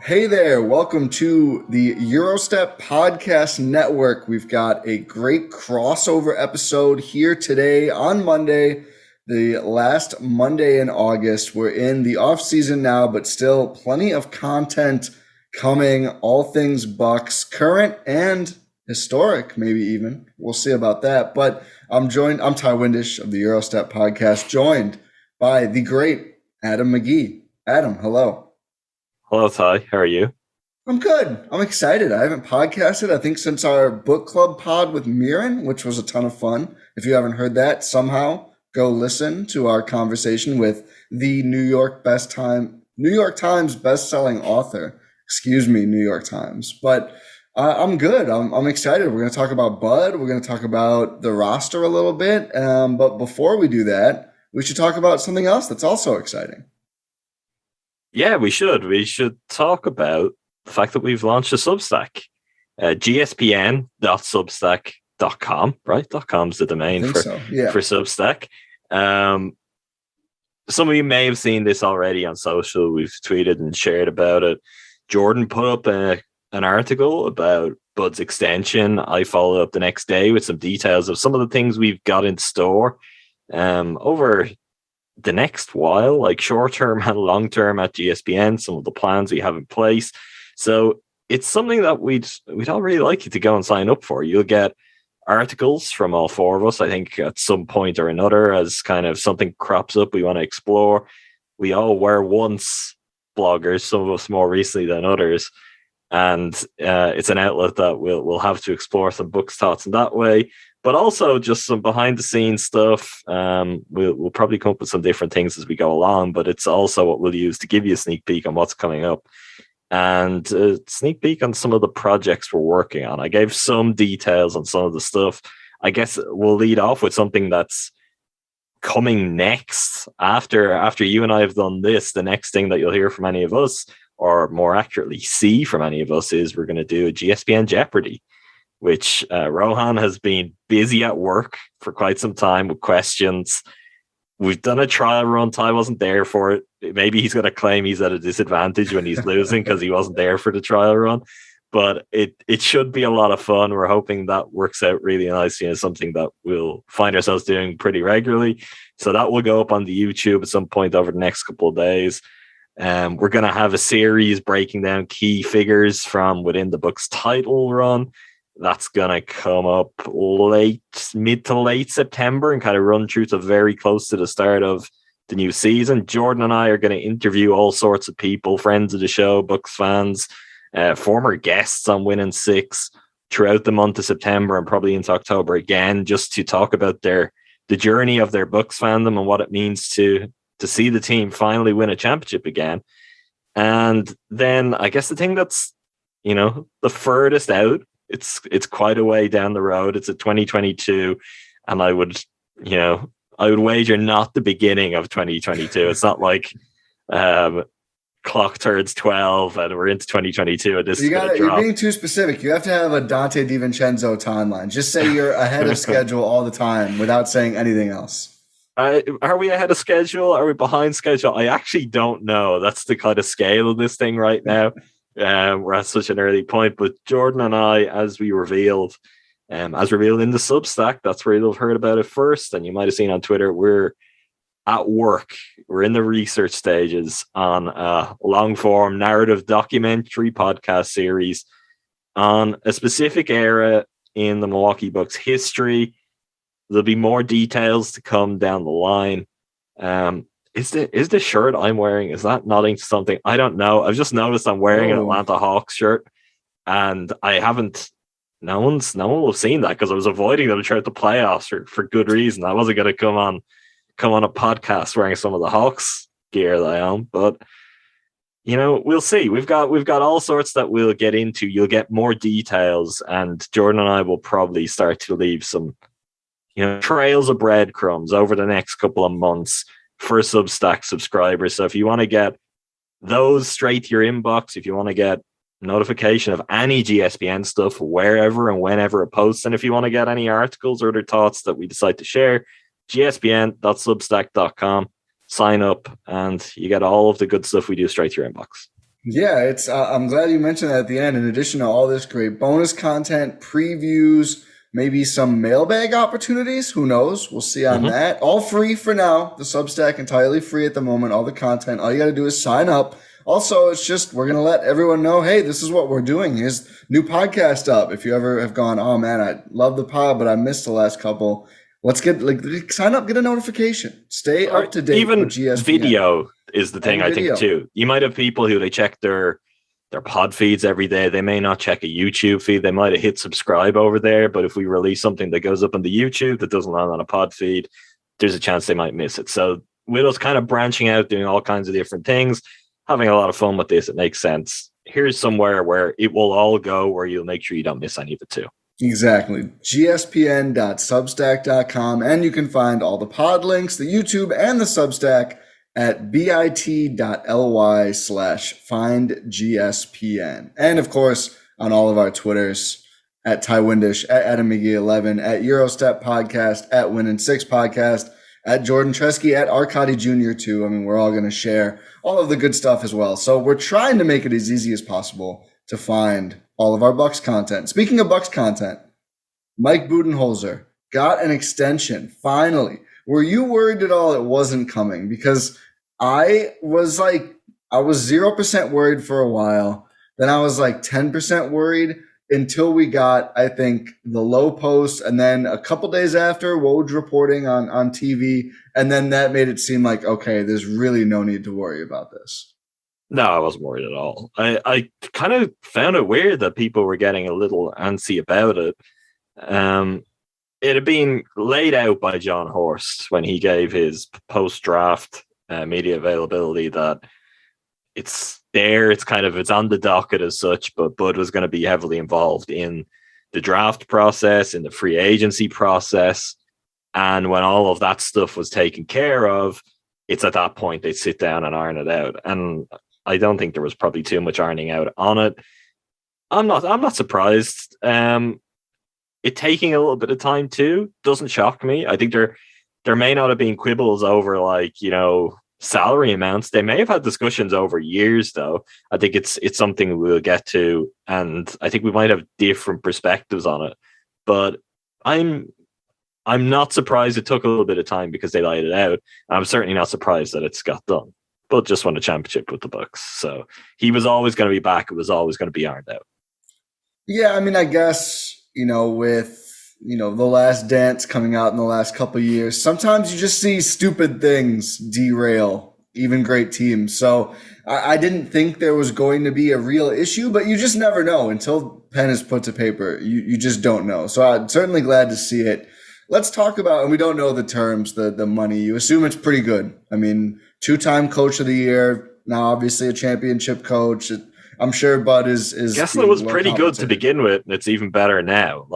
Hey there, welcome to the Eurostep Podcast Network. We've got a great crossover episode here today on Monday, the last Monday in August. We're in the off season now, but still plenty of content coming, all things Bucks, current and historic, maybe even. We'll see about that. But I'm Ti Windisch of the Eurostep Podcast, joined by the great Adam McGee. Adam, hello. Hello, Ty. How are you? I'm good. I'm excited. I haven't podcasted, I think, since our book club pod with Miran, which was a ton of fun. If you haven't heard that, somehow go listen to our conversation with the New York Times best-selling author. Excuse me, New York Times. But I'm good. I'm excited. We're going to talk about Bud. We're going to talk about the roster a little bit. But before we do that, we should talk about something else that's also exciting. Yeah, we should. We should talk about the fact that we've launched a Substack. GSPN.substack.com, right? .com's the domain for Substack. Some of you may have seen this already on social. We've tweeted and shared about it. Jordan put up an article about Bud's extension. I followed up the next day with some details of some of the things we've got in store over the next while, like short-term and long-term at GSPN, some of the plans we have in place. So it's something that we'd all really like you to go and sign up for. You'll get articles from all four of us, I think, at some point or another, as kind of something crops up we want to explore. We all were once bloggers, some of us more recently than others. And it's an outlet that we'll have to explore some books thoughts in that way, but also just some behind the scenes stuff. We'll probably come up with some different things as we go along, but it's also what we'll use to give you a sneak peek on what's coming up and a sneak peek on some of the projects we're working on. I gave some details on some of the stuff. I guess we'll lead off with something that's coming next after you and I have done this. The next thing that you'll hear from any of us, or more accurately see from any of us, is we're going to do a GSPN Jeopardy, which Rajon has been busy at work for quite some time with questions. We've done a trial run. Ty wasn't there for it. Maybe he's going to claim he's at a disadvantage when he's losing because he wasn't there for the trial run. But it should be a lot of fun. We're hoping that works out really nicely and something that we'll find ourselves doing pretty regularly. So that will go up on the YouTube at some point over the next couple of days. We're going to have a series breaking down key figures from within the book's title run. That's going to come up mid to late September and kind of run through to very close to the start of the new season. Jordan and I are going to interview all sorts of people, friends of the show, Bucks fans, former guests on Win and Six throughout the month of September and probably into October again, just to talk about the journey of their Bucks fandom and what it means to see the team finally win a championship again. And then I guess the thing that's, the furthest out, it's quite a way down the road. It's a 2022. And I would wager not the beginning of 2022. It's not like clock turns 12 and we're into 2022 and this is going to drop. You're being too specific. You have to have a Dante DiVincenzo timeline. Just say you're ahead of schedule all the time without saying anything else. Are we ahead of schedule? Are we behind schedule? I actually don't know. That's the kind of scale of this thing right now. We're at such an early point, but Jordan and I, as revealed in the Substack, that's where you'll have heard about it first. And you might have seen on Twitter, we're at work. We're in the research stages on a long form narrative documentary podcast series on a specific era in the Milwaukee Bucks history. There'll be more details to come down the line. Is the shirt I'm wearing, is that nodding to something? I don't know. I've just noticed I'm wearing an Atlanta Hawks shirt, and no one will have seen that because I was avoiding them throughout the playoffs for good reason. I wasn't going to come on a podcast wearing some of the Hawks gear that I own, but we'll see. We've got all sorts that we'll get into. You'll get more details, and Jordan and I will probably start to leave some trails of breadcrumbs over the next couple of months for Substack subscribers. So if you want to get those straight to your inbox, if you want to get notification of any GSPN stuff wherever and whenever it posts, and if you want to get any articles or other thoughts that we decide to share, gspn.substack.com, sign up, and you get all of the good stuff we do straight to your inbox. Yeah, it's. I'm glad you mentioned that at the end. In addition to all this great bonus content, previews, maybe some mailbag opportunities. Who knows? We'll see on that. All free for now. The Substack entirely free at the moment. All the content. All you got to do is sign up. Also, it's just we're gonna let everyone know. Hey, this is what we're doing. Here's new podcast up. If you ever have gone, oh man, I love the pod, but I missed the last couple. Let's get sign up, get a notification. Stay up to date even with GSPN. Video is the thing, I think, too. You might have people who they check their pod feeds every day. They may not check a YouTube feed. They might have hit subscribe over there, but if we release something that goes up on the YouTube that doesn't land on a pod feed, there's a chance they might miss it. So with us kind of branching out, doing all kinds of different things, having a lot of fun with this, it makes sense. Here's somewhere where it will all go, where you'll make sure you don't miss any of it too. Exactly. gspn.substack.com. And you can find all the pod links, the YouTube and the Substack at bit.ly/findgspn. And of course, on all of our Twitters at Ti Windisch, at Adam McGee 11, at Eurostep Podcast, at Win and Six Podcast, at Jordan Tresky, at Arkady Jr. too. I mean, we're all going to share all of the good stuff as well. So we're trying to make it as easy as possible to find all of our Bucks content. Speaking of Bucks content, Mike Budenholzer got an extension, finally. Were you worried at all it wasn't coming? Because I was 0% worried for a while. Then I was like 10% worried until we got, I think, the low post. And then a couple days after, Woj reporting on TV. And then that made it seem like, okay, there's really no need to worry about this. No, I wasn't worried at all. I kind of found it weird that people were getting a little antsy about it. It had been laid out by John Horst when he gave his post-draft media availability that it's there. It's on the docket as such, but Bud was going to be heavily involved in the draft process, in the free agency process. And when all of that stuff was taken care of, it's at that point they'd sit down and iron it out. And I don't think there was probably too much ironing out on it. I'm not surprised. It taking a little bit of time too doesn't shock me. I think there may not have been quibbles over salary amounts. They may have had discussions over years though. I think it's something we'll get to, and I think we might have different perspectives on it. But I'm not surprised it took a little bit of time because they laid it out. I'm certainly not surprised that it's got done. But just won a championship with the Bucks. So he was always going to be back. It was always going to be ironed out. Yeah, I mean, I guess, with, The Last Dance coming out in the last couple of years, sometimes you just see stupid things derail even great teams. So I didn't think there was going to be a real issue, but you just never know until pen is put to paper. You just don't know. So I'm certainly glad to see it. Let's talk about, and we don't know the terms, the money. You assume it's pretty good. I mean, 2-time coach of the year, now obviously a championship coach. I'm sure Bud is Gessler was pretty good to begin with. It's even better now.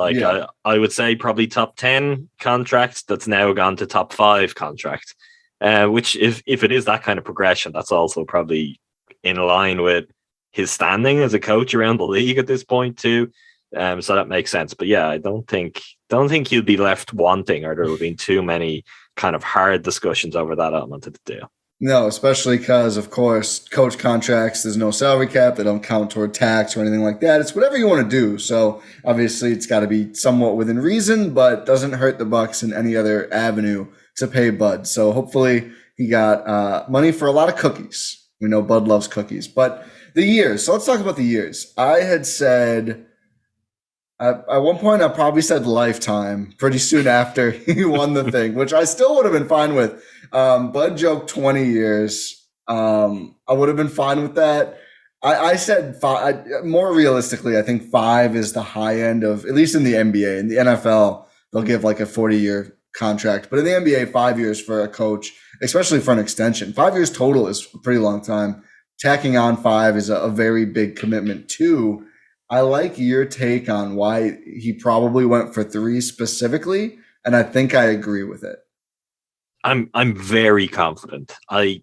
I would say probably top 10 contract that's now gone to top 5 contract. Which if it is that kind of progression, that's also probably in line with his standing as a coach around the league at this point too. So that makes sense. But yeah, I don't think he'll be left wanting, or there will be too many kind of hard discussions over that element of the deal. No, especially because, of course, coach contracts, there's no salary cap. They don't count toward tax or anything like that. It's whatever you want to do. So obviously it's got to be somewhat within reason, but doesn't hurt the Bucks in any other avenue to pay Bud. So hopefully he got money for a lot of cookies. We know Bud loves cookies. But the years. So let's talk about the years. I had said... At one point, I probably said lifetime pretty soon after he won the thing, which I still would have been fine with. Bud joked 20 years. I would have been fine with that. I said 5. More realistically, I think 5 is the high end of, at least in the NBA. In the NFL, they'll give like a 40-year contract. But in the NBA, 5 years for a coach, especially for an extension. 5 years total is a pretty long time. Tacking on 5 is a very big commitment too. I like your take on why he probably went for 3 specifically, and I think I agree with it. I'm very confident. I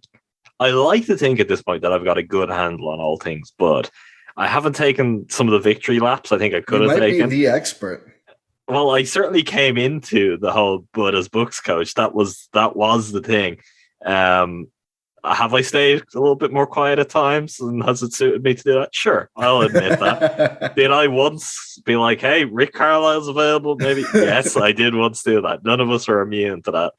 like to think at this point that I've got a good handle on all things, but I haven't taken some of the victory laps I think I could have taken. You might be the expert. Well, I certainly came into the whole Bud as Bucks coach. That was the thing. have I stayed a little bit more quiet at times, and has it suited me to do that? Sure, I'll admit that. Did I once be like, hey, Rick Carlisle's available? Maybe. Yes, I did once do that. None of us are immune to that.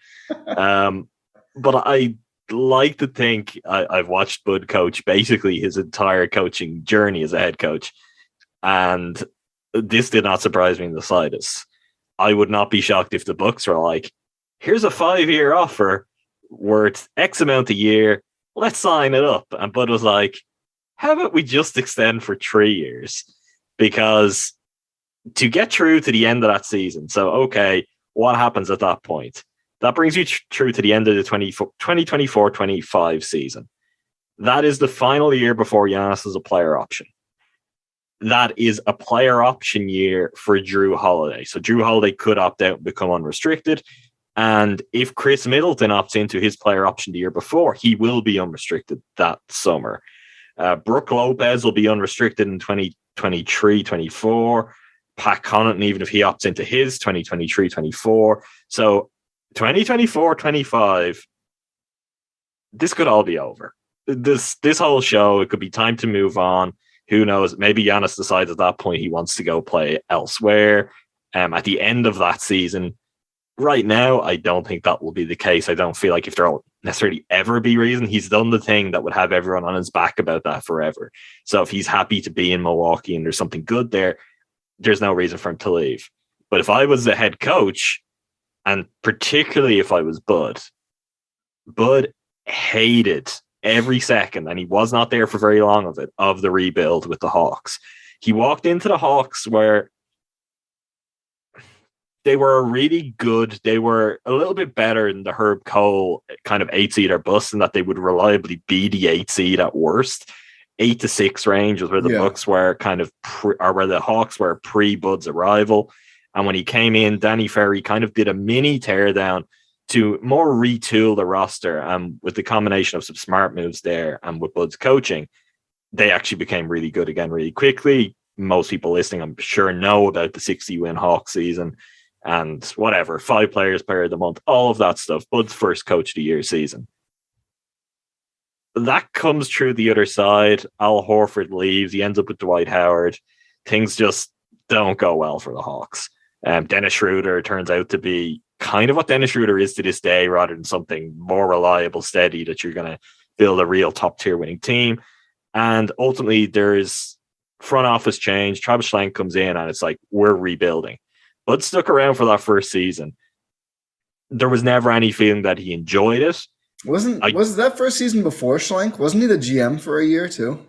But I like to think I've watched Bud coach basically his entire coaching journey as a head coach. And this did not surprise me in the slightest. I would not be shocked if the Bucks were like, here's a 5-year offer worth X amount a year. Let's sign it up. And Bud was like, how about we just extend for 3 years? Because to get through to the end of that season, so, okay, what happens at that point? That brings you through to the end of the 2024-25 season. That is the final year before Giannis is a player option. That is a player option year for Drew Holiday. So Drew Holiday could opt out and become unrestricted. And if Chris Middleton opts into his player option the year before, he will be unrestricted that summer. Brook Lopez will be unrestricted in 2023-24. Pat Connaughton, even if he opts into his 2023-24. So 2024-25, this could all be over. This whole show, it could be time to move on. Who knows? Maybe Giannis decides at that point he wants to go play elsewhere. At the end of that season, right now, I don't think that will be the case. I don't feel like if there'll necessarily ever be reason, he's done the thing that would have everyone on his back about that forever. So if he's happy to be in Milwaukee and there's something good there, there's no reason for him to leave. But if I was the head coach, and particularly if I was Bud hated every second, and he was not there for very long of the rebuild with the Hawks. He walked into the Hawks where they were really good. They were a little bit better than the Herb Cole kind of 8 seed or bust, in that they would reliably be the 8 seed at worst. 8 to 6 range was where the Bucks were kind of or where the Hawks were pre-Bud's arrival. And when he came in, Danny Ferry kind of did a mini teardown to more retool the roster. And with the combination of some smart moves there and with Bud's coaching, they actually became really good again really quickly. Most people listening, I'm sure, know about the 60-win Hawks season and whatever, 5 players player of the month, all of that stuff. Bud's first coach of the year season. That comes through the other side. Al Horford leaves. He ends up with Dwight Howard. Things just don't go well for the Hawks. Dennis Schroeder turns out to be kind of what Dennis Schroeder is to this day, rather than something more reliable, steady, that you're going to build a real top tier winning team. And ultimately there's front office change. Travis Schlenk comes in and it's like, we're rebuilding. Bud stuck around for that first season. There was never any feeling that he enjoyed it. Was that first season before Schlenk? Wasn't he the GM for a year too?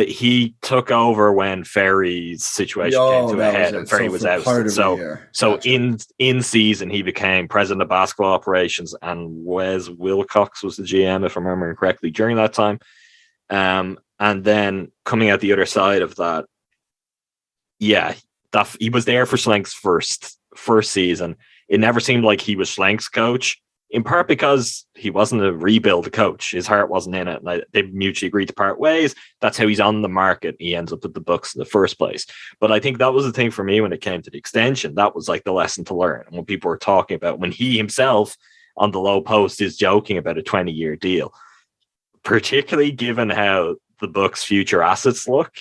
He took over when Ferry's situation came to a head and Ferry was out. So in season, he became president of basketball operations, and Wes Wilcox was the GM, if I'm remembering correctly, during that time. And then coming out the other side of that, he was there for Schlenk's first season. It never seemed like he was Schlenk's coach, in part because he wasn't a rebuild coach. His heart wasn't in it. And they mutually agreed to part ways. That's how he's on the market. He ends up with the Bucks in the first place. But I think that was the thing for me when it came to the extension. That was like the lesson to learn. And when people were talking about, when he himself on the low post is joking about a 20-year deal, particularly given how the Bucks' future assets look,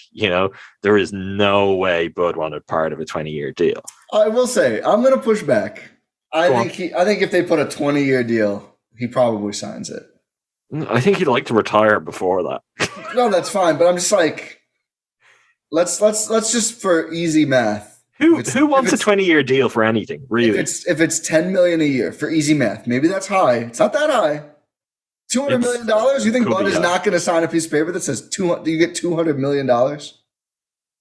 there is no way Bud wanted part of a 20-year deal. I will say, I'm going to push back. I think if they put a 20-year deal, he probably signs it. I think he'd like to retire before that. No, that's fine. But I'm just like, let's just, for easy math. Who wants a 20-year deal for anything? Really? If it's $10 million a year, for easy math, maybe that's high. It's not that high. $200 million. You think Bud is not going to sign a piece of paper that says do you get $200 million?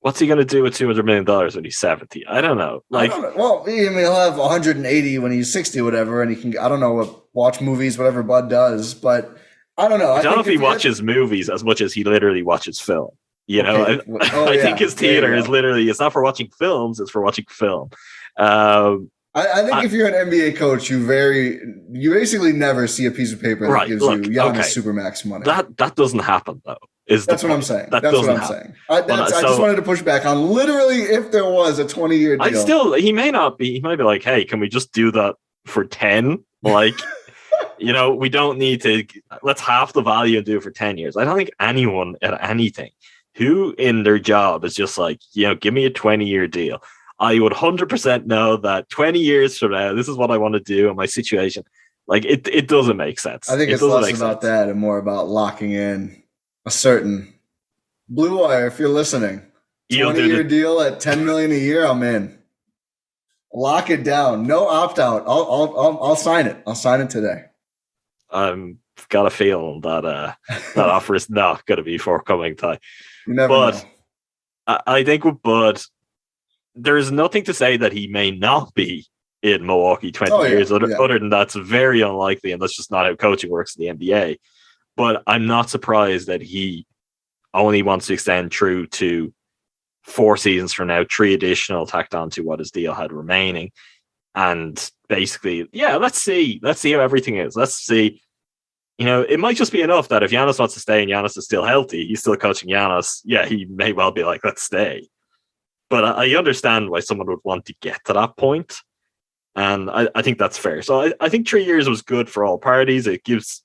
What's he going to do with $200 million when he's 70? I don't know. Well, he'll have 180 when he's 60, whatever, and he can, I don't know, watch movies, whatever Bud does, but I don't know. I don't know if he watches movies as much as he literally watches film. I think his theater is literally, it's not for watching films, it's for watching film. I think if you're an NBA coach, you basically never see a piece of paper that gives you Giannis Supermax money. That doesn't happen though. That's what I'm saying. I just wanted to push back on literally if there was a 20-year deal. He might be like, hey, can we just do that for 10? We don't need to. Let's half the value and do it for 10 years. I don't think anyone at anything who in their job is just like, give me a 20-year deal. I would 100% know that 20 years from now, this is what I want to do in my situation. Like, it doesn't make sense. I think it's less about that and more about locking in a certain Blue Wire, if you're listening. 20-year deal at $10 million a year, I'm in. Lock it down. No opt-out. I'll sign it. I'll sign it today. I've got a feeling that that offer is not going to be forthcoming. You never know. I think with Bud, there's nothing to say that he may not be in Milwaukee 20 years. Other than that's very unlikely, and that's just not how coaching works in the NBA. But I'm not surprised that he only wants to extend true to 4 seasons from now, 3 additional tacked on to what his deal had remaining. And basically, let's see how everything is. Let's see. It might just be enough that if Giannis wants to stay and Giannis is still healthy, he's still coaching Giannis. Yeah, he may well be like, let's stay. But I understand why someone would want to get to that point. And I think that's fair. So I think 3 years was good for all parties. It gives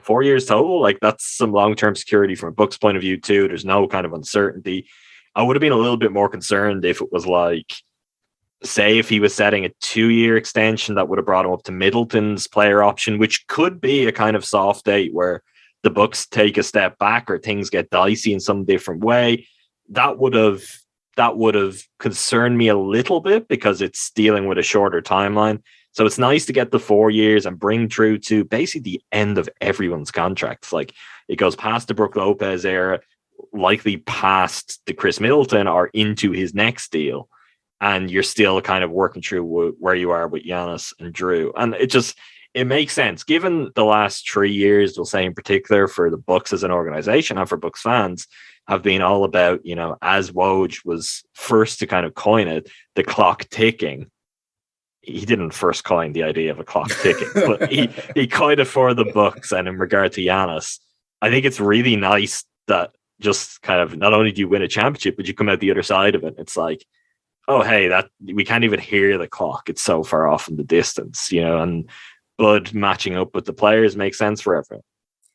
4 years total. Like, that's some long-term security from a Bucks point of view too. There's no kind of uncertainty. I would have been a little bit more concerned if it was like, say, if he was setting a 2-year extension that would have brought him up to Middleton's player option, which could be a kind of soft date where the Bucks take a step back or things get dicey in some different way. That would have concerned me a little bit because it's dealing with a shorter timeline. So it's nice to get the 4 years and bring Drew to basically the end of everyone's contracts. Like, it goes past the Brook Lopez era, likely past the Chris Middleton or into his next deal. And you're still kind of working through where you are with Giannis and Drew. And it makes sense. Given the last 3 years, we'll say in particular for the Bucks as an organization and for Bucks fans, have been all about, as Woj was first to kind of coin it, the clock ticking. He didn't first coin the idea of a clock ticking, but he coined it for the Bucks. And in regard to Giannis, I think it's really nice that just kind of not only do you win a championship, but you come out the other side of it. It's like, oh, hey, that we can't even hear the clock. It's so far off in the distance, and Bud matching up with the players makes sense for everyone.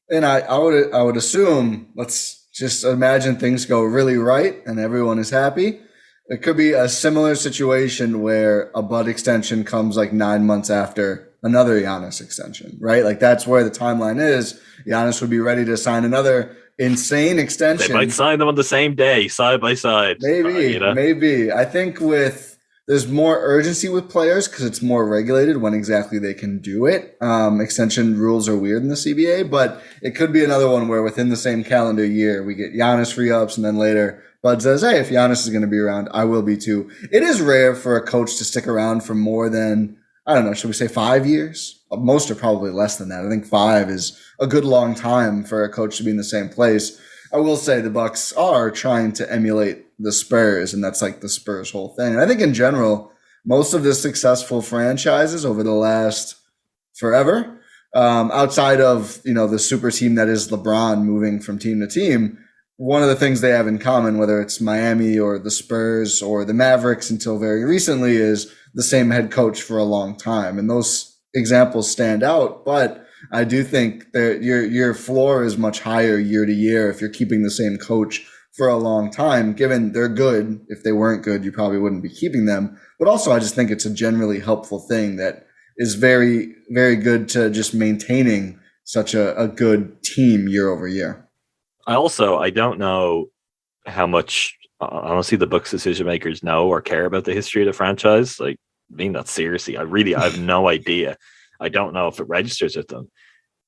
And I would assume, let's just imagine things go really right and everyone is happy. It could be a similar situation where a Bud extension comes like 9 months after another Giannis extension, right? Like, that's where the timeline is. Giannis would be ready to sign another insane extension. They might sign them on the same day, side by side. Maybe. I think there's more urgency with players because it's more regulated when exactly they can do it. Extension rules are weird in the CBA, but it could be another one where within the same calendar year, we get Giannis free ups, and then later Bud says, hey, if Giannis is going to be around, I will be too. It is rare for a coach to stick around for more than, I don't know, should we say 5 years? Most are probably less than that. I think 5 is a good long time for a coach to be in the same place. I will say the Bucks are trying to emulate the Spurs, and that's like the Spurs whole thing. And I think in general, most of the successful franchises over the last forever, outside of, the super team that is LeBron moving from team to team, one of the things they have in common, whether it's Miami or the Spurs or the Mavericks until very recently, is the same head coach for a long time. And those examples stand out, but I do think that your floor is much higher year to year if you're keeping the same coach for a long time, given they're good. If they weren't good, you probably wouldn't be keeping them. But also, I just think it's a generally helpful thing that is very, very good to just maintaining such a good team year over year. I don't know how much, honestly, the Bucks decision makers know or care about the history of the franchise. Like, being that seriously, I have no idea. I don't know if it registers with them.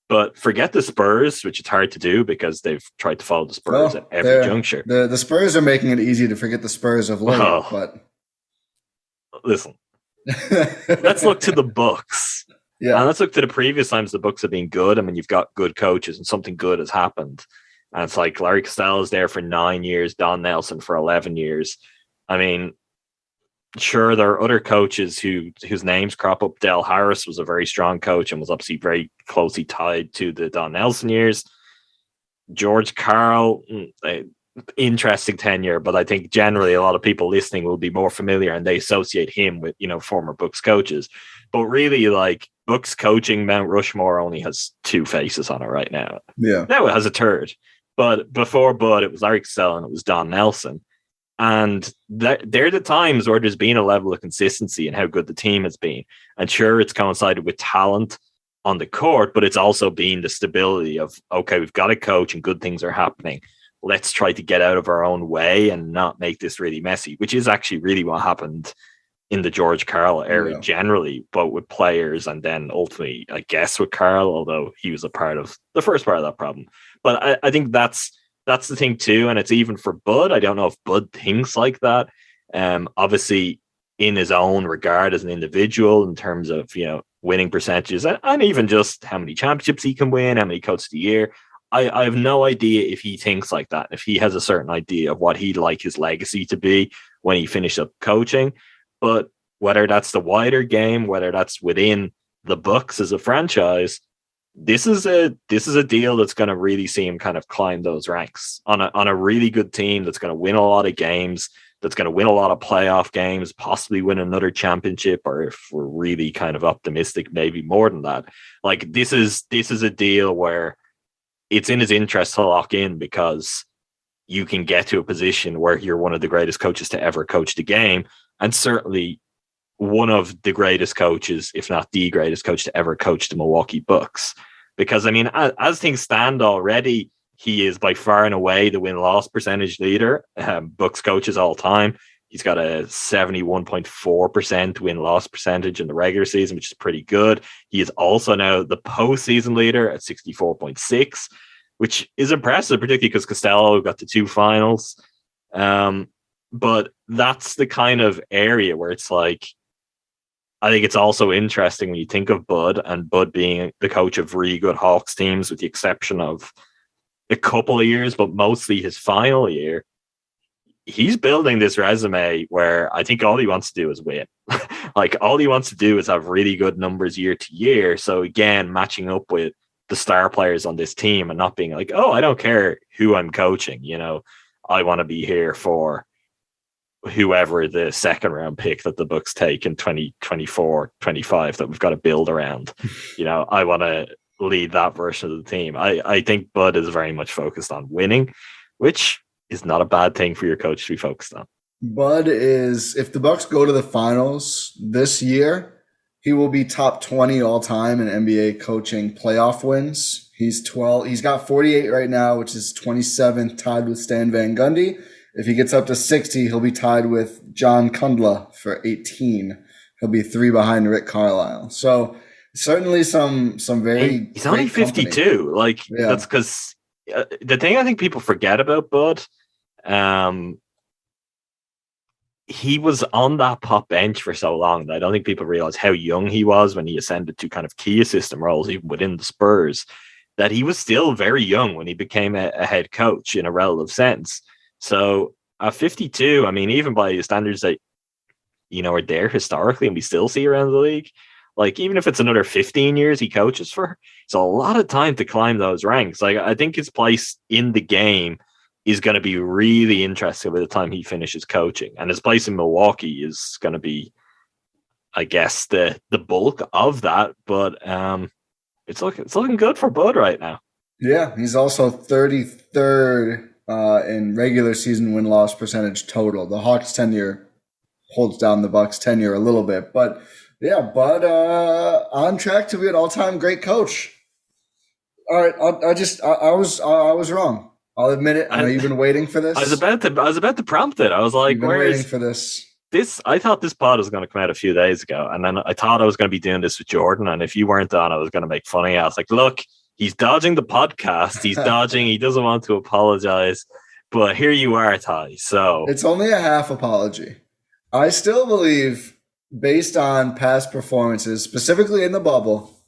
But forget the Spurs, which it's hard to do because they've tried to follow the Spurs at every juncture. The Spurs are making it easy to forget the Spurs of late. But listen, let's look to the Bucks. Yeah, and let's look to the previous times the Bucks have been good. I mean, you've got good coaches and something good has happened. And it's like Larry Costello's there for 9 years, Don Nelson for 11 years. I mean, sure, there are other coaches whose names crop up. Del Harris was a very strong coach and was obviously very closely tied to the Don Nelson years. George Karl, interesting tenure, but I think generally a lot of people listening will be more familiar and they associate him with, former Bucks coaches. But really, like, Bucks coaching Mount Rushmore only has 2 faces on it right now. Yeah. Now it has a third. But before Bud, it was Larry Cassell and it was Don Nelson. And they're the times where there's been a level of consistency in how good the team has been. And sure, it's coincided with talent on the court, but it's also been the stability of, okay, we've got a coach and good things are happening. Let's try to get out of our own way and not make this really messy, which is actually really what happened in the George Karl era generally, but with players and then ultimately, I guess, with Karl, although he was a part of the first part of that problem. But I think that's the thing too. And it's even for Bud. I don't know if Bud thinks like that. Obviously, in his own regard as an individual in terms of, winning percentages and even just how many championships he can win, how many coach of the year. I have no idea if he thinks like that, if he has a certain idea of what he'd like his legacy to be when he finished up coaching. But whether that's the wider game, whether that's within the Bucks as a franchise, this is a deal that's going to really see him kind of climb those ranks on a really good team that's going to win a lot of games, that's going to win a lot of playoff games, possibly win another championship, or if we're really kind of optimistic, maybe more than that. Like, this is a deal where it's in his interest to lock in, because you can get to a position where you're one of the greatest coaches to ever coach the game, and certainly one of the greatest coaches, if not the greatest coach to ever coach the Milwaukee Bucks. Because, I mean, as things stand already, he is by far and away the win-loss percentage leader, Bucks coaches all time. He's got a 71.4% win-loss percentage in the regular season, which is pretty good. He is also now the postseason leader at 64.6, which is impressive, particularly because Costello got to 2 finals. But that's the kind of area where it's like, I think it's also interesting when you think of Bud, and Bud being the coach of really good Hawks teams, with the exception of a couple of years, but mostly his final year. He's building this resume where I think all he wants to do is win. Like, all he wants to do is have really good numbers year to year. So again, matching up with the star players on this team and not being like, oh, I don't care who I'm coaching. I want to be here for whoever the second round pick that the Bucks take in 2024, 25 that we've got to build around. I want to lead that version of the team. I think Bud is very much focused on winning, which is not a bad thing for your coach to be focused on. Bud is, if the Bucks go to the finals this year, he will be top 20 all time in NBA coaching playoff wins. He's got 48 right now, which is 27th, tied with Stan Van Gundy. If he gets up to 60, he'll be tied with John Kundla for 18. He'll be 3 behind Rick Carlisle. So certainly some very. He's only 52. That's because the thing I think people forget about Bud. He was on that pop bench for so long that I don't think people realize how young he was when he ascended to kind of key assistant roles, even within the Spurs, that he was still very young when he became a head coach in a relative sense. So at 52, I mean, even by the standards that, are there historically and we still see around the league, like, even if it's another 15 years he coaches for, it's a lot of time to climb those ranks. Like, I think his place in the game is going to be really interesting by the time he finishes coaching, and his place in Milwaukee is going to be, I guess, the bulk of that. But it's looking good for Bud right now. Yeah, he's also 33rd in regular season win-loss percentage total. The Hawks tenure holds down the Bucks tenure a little bit, but yeah, Bud on track to be an all-time great coach. All right, I was wrong. I'll admit it. I know you've been waiting for this. I was about to prompt it. I was like, "You've been waiting for this." I thought this pod was going to come out a few days ago, and then I thought I was going to be doing this with Jordan, and if you weren't on, I was going to make fun of you. I was like, "Look, he's dodging the podcast. He's dodging. He doesn't want to apologize, but here you are, Ty." So it's only a half apology. I still believe, based on past performances, specifically in the bubble,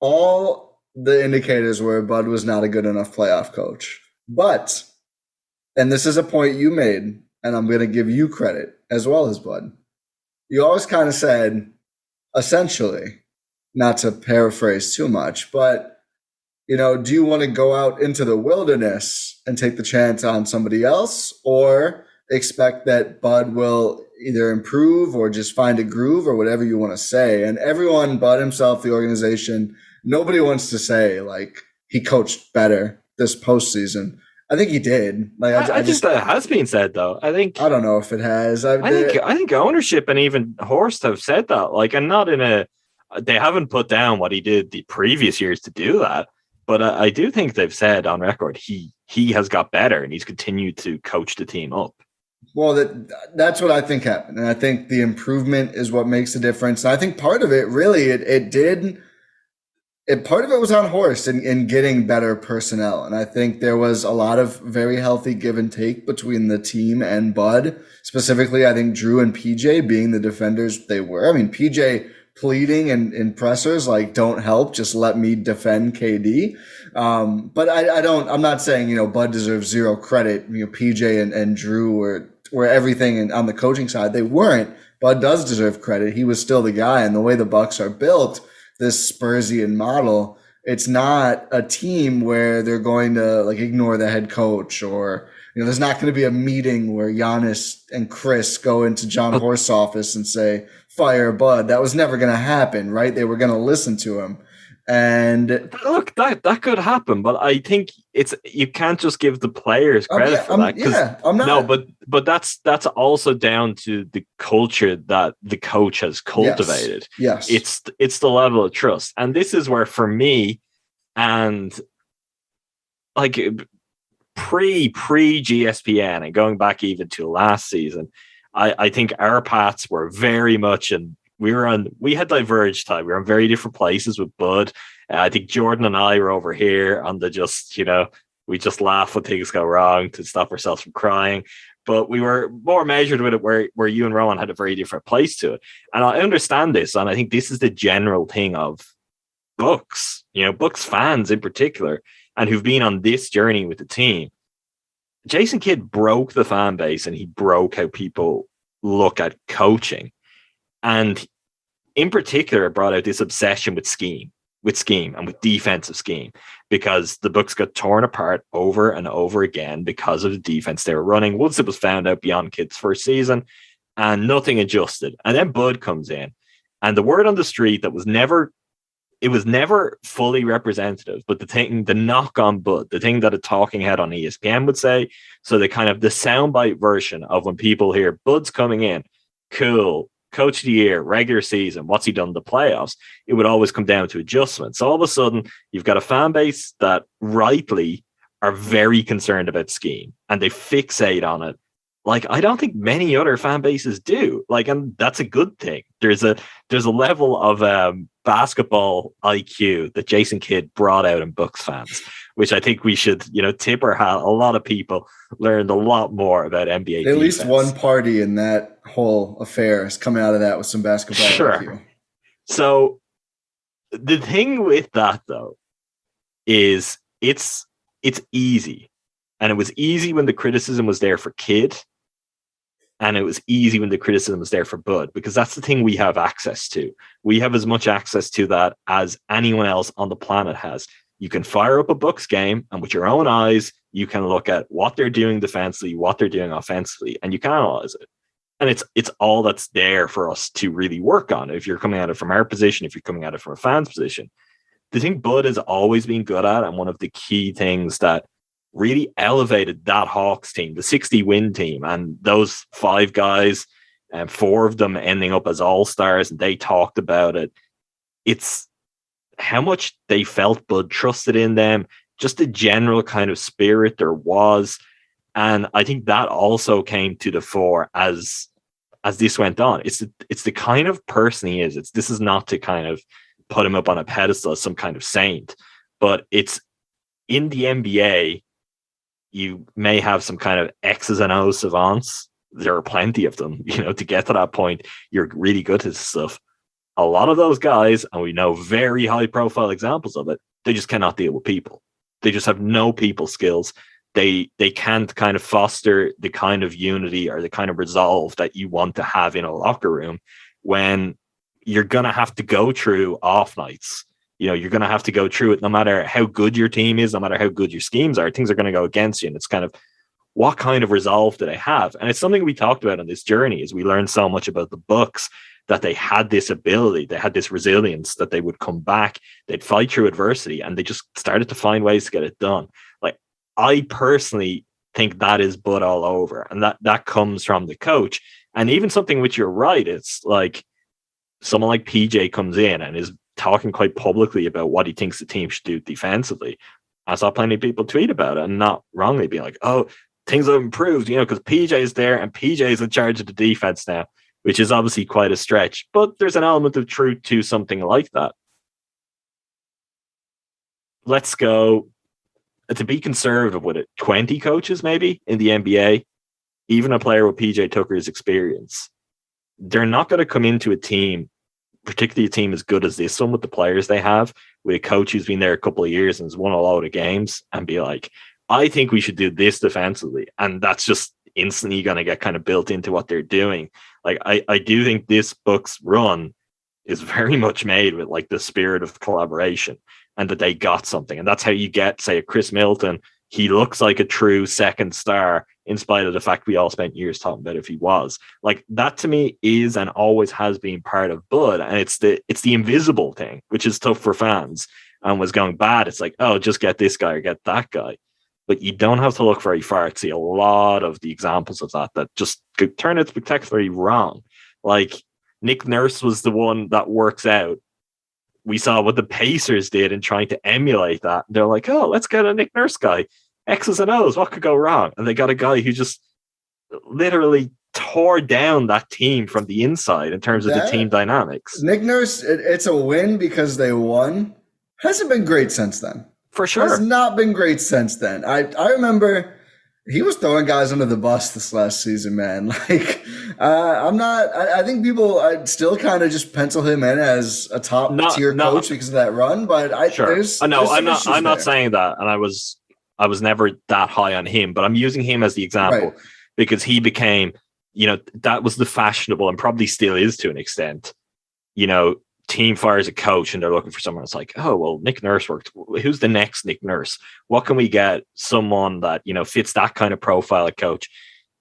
all the indicators were Bud was not a good enough playoff coach. But, and this is a point you made, and I'm going to give you credit as well as Bud. You always kind of said, essentially, not to paraphrase too much, but do you want to go out into the wilderness and take the chance on somebody else, or expect that Bud will either improve or just find a groove or whatever you want to say? And everyone, Bud himself, the organization, nobody wants to say like he coached better this postseason. I think he did. Like I just that has been said though. I don't know if it has. I think ownership and even Horst have said that. Like, and not in a. They haven't put down what he did the previous years to do that, but I do think they've said on record he has got better and he's continued to coach the team up. Well, that's what I think happened, and I think the improvement is what makes the difference. And I think part of it really it did. Part of it was on Horst in getting better personnel. And I think there was a lot of very healthy give and take between the team and Bud. Specifically, I think Drew and PJ being the defenders they were. I mean, PJ pleading in pressers like, don't help, just let me defend KD. But I'm not saying, Bud deserves zero credit. PJ and Drew were everything on the coaching side. They weren't. Bud does deserve credit. He was still the guy. And the way the Bucks are built, this Spursian model, it's not a team where they're going to like ignore the head coach, or there's not going to be a meeting where Giannis and Chris go into John Horst's office and say fire Bud. That was never going to happen, right? They were going to listen to him. And look, that could happen, but I think you can't just give the players credit for that. I'm not. No, but that's also down to the culture that the coach has cultivated. Yes. It's the level of trust, and this is where for me, and like pre GSPN and going back even to last season, I think our paths were very much we had diverged time. We were in very different places with Bud. I think Jordan and I were over here on the we just laugh when things go wrong to stop ourselves from crying. But we were more measured with it where you and Rowan had a very different place to it. And I understand this. And I think this is the general thing of Bucks, Bucks fans in particular, and who've been on this journey with the team. Jason Kidd broke the fan base and he broke how people look at coaching. And in particular, it brought out this obsession with scheme and with defensive scheme, because the Bucks got torn apart over and over again because of the defense they were running. Once it was found out beyond Kidd's first season, and nothing adjusted. And then Bud comes in, and the word on the street that was never fully representative, but the knock on Bud, the thing that a talking head on ESPN would say, so the soundbite version of when people hear Bud's coming in, cool, coach of the year, regular season, what's he done in the playoffs? It would always come down to adjustments. So all of a sudden, you've got a fan base that rightly are very concerned about scheme, and they fixate on it. Like, I don't think many other fan bases do. Like, and that's a good thing. There's a level of basketball IQ that Jason Kidd brought out in Bucks fans, which I think we should, tip our hat. A lot of people learned a lot more about NBA. At least one party in that whole affair is coming out of that with some basketball IQ. So the thing with that, though, is it's easy. And it was easy when the criticism was there for Kidd. And it was easy when the criticism was there for Bud, because that's the thing we have access to. We have as much access to that as anyone else on the planet has. You can fire up a Bucks game, and with your own eyes, you can look at what they're doing defensively, what they're doing offensively, and you can analyze it. And it's all that's there for us to really work on. If you're coming at it from our position, if you're coming at it from a fan's position, the thing Bud has always been good at, and one of the key things that really elevated that Hawks team, the 60-win team, and those 5 guys, and 4 of them ending up as all-stars, and they talked about it. It's how much they felt Bud trusted in them, just the general kind of spirit there was. And I think that also came to the fore as this went on. It's the kind of person he is. This is not to kind of put him up on a pedestal as some kind of saint, but it's in the NBA, you may have some kind of X's and O's savants. There are plenty of them, to get to that point, you're really good at this stuff. A lot of those guys, and we know very high profile examples of it, they just cannot deal with people. They just have no people skills. They can't kind of foster the kind of unity or the kind of resolve that you want to have in a locker room when you're going to have to go through off nights. you're going to have to go through it no matter how good your team is, no matter how good your schemes are. Things are going to go against you. And it's kind of, what kind of resolve do they have? And it's something we talked about on this journey, is we learned so much about the Bucks, that they had this ability, they had this resilience, that they would come back, they'd fight through adversity, and they just started to find ways to get it done. Like, I personally think that is Bud all over, and that comes from the coach. And even something which you're right, it's like someone like PJ comes in and is talking quite publicly about what he thinks the team should do defensively. I saw plenty of people tweet about it, and not wrongly being like, oh, things have improved, because PJ is there and PJ is in charge of the defense now, which is obviously quite a stretch, but there's an element of truth to something like that. Let's go, to be conservative with it, 20 coaches maybe in the NBA, even a player with PJ Tucker's experience. They're not going to come into a team, particularly a team as good as this one with the players they have, with a coach who's been there a couple of years and has won a lot of games, and be like, I think we should do this defensively. And that's just instantly going to get kind of built into what they're doing. Like, I do think this Bucks run is very much made with like the spirit of collaboration, and that they got something. And that's how you get, say, a Chris Middleton. He looks like a true second star, in spite of the fact we all spent years talking about if he was. Like, that to me is and always has been part of Bud. And it's the invisible thing, which is tough for fans, and was going bad. It's like, oh, just get this guy or get that guy. But you don't have to look very far to see a lot of the examples of that just could turn out spectacularly wrong. Like, Nick Nurse was the one that works out. We saw what the Pacers did in trying to emulate that. They're like, oh, let's get a Nick Nurse guy. X's and O's, what could go wrong? And they got a guy who just literally tore down that team from the inside in terms of the team dynamics. Nick Nurse, it's a win because they won. Hasn't been great since then. For sure. Has not been great since then. I remember he was throwing guys under the bus this last season, man. Like, I think people still kind of just pencil him in as a top tier coach because of that run. But I'm not saying that. And I was never that high on him, but I'm using him as the example because he became, that was the fashionable, and probably still is to an extent, team fires a coach and they're looking for someone that's like, oh, well, Nick Nurse worked. Who's the next Nick Nurse? What can we get? Someone that, fits that kind of profile of coach.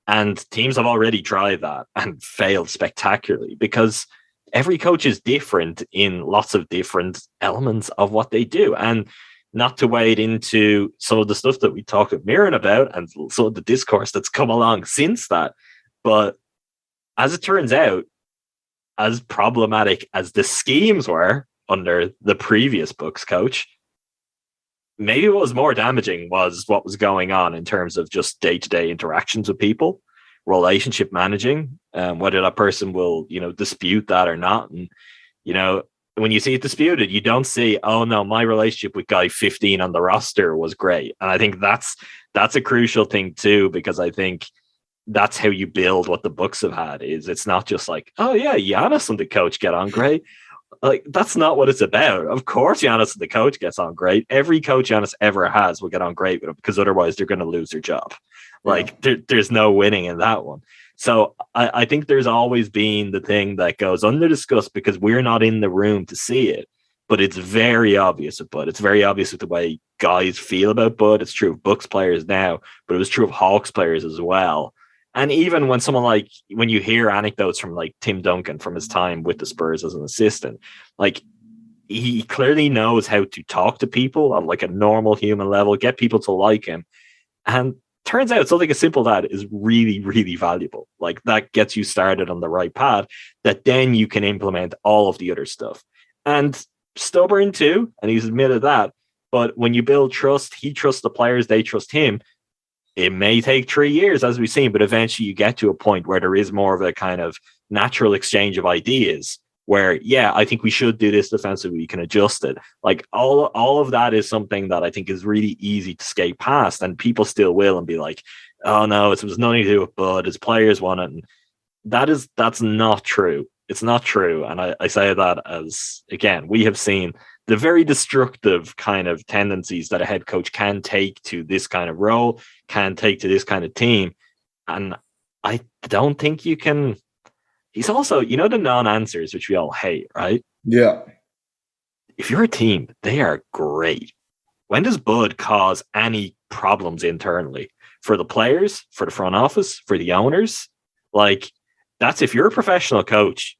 And teams have already tried that and failed spectacularly because every coach is different in lots of different elements of what they do. And not to wade into some of the stuff that we talk with Mirren about and some of the discourse that's come along since that. But as it turns out, as problematic as the schemes were under the previous Bucks coach, maybe what was more damaging was what was going on in terms of just day-to-day interactions with people, relationship managing, whether that person will, dispute that or not. And, when you see it disputed, you don't see, oh no, my relationship with guy 15 on the roster was great. And I think that's a crucial thing too, because I think that's how you build what the Bucks have had. Is it's not just like, oh yeah, Giannis and the coach get on great. Like, that's not what it's about. Of course, Giannis and the coach gets on great. Every coach Giannis ever has will get on great with him because otherwise they're going to lose their job. Like, there's no winning in that one. So I think there's always been the thing that goes under discussed because we're not in the room to see it. But it's very obvious with Bud. It's very obvious with the way guys feel about Bud. It's true of Bucks players now, but it was true of Hawks players as well. And even when when you hear anecdotes from like Tim Duncan from his time with the Spurs as an assistant, like, he clearly knows how to talk to people on like a normal human level, get people to like him. And turns out something as simple as that is really, really valuable. Like, that gets you started on the right path that then you can implement all of the other stuff. And stubborn too, and he's admitted that. But when you build trust, he trusts the players, they trust him. It may take 3 years, as we've seen, but eventually you get to a point where there is more of a kind of natural exchange of ideas where, yeah, I think we should do this defensively. We can adjust it. Like, all of that is something that I think is really easy to skate past, and people still will and be like, oh no, it was nothing to do with Bud. His players won it. And that's not true. It's not true. And I say that as, again, we have seen the very destructive kind of tendencies that a head coach can take to this kind of role, can take to this kind of team. And I don't think you can. He's also, the non-answers, which we all hate, right? Yeah. if you're a team, they are great. When does Bud cause any problems internally for the players, for the front office, for the owners? Like, that's if you're a professional coach,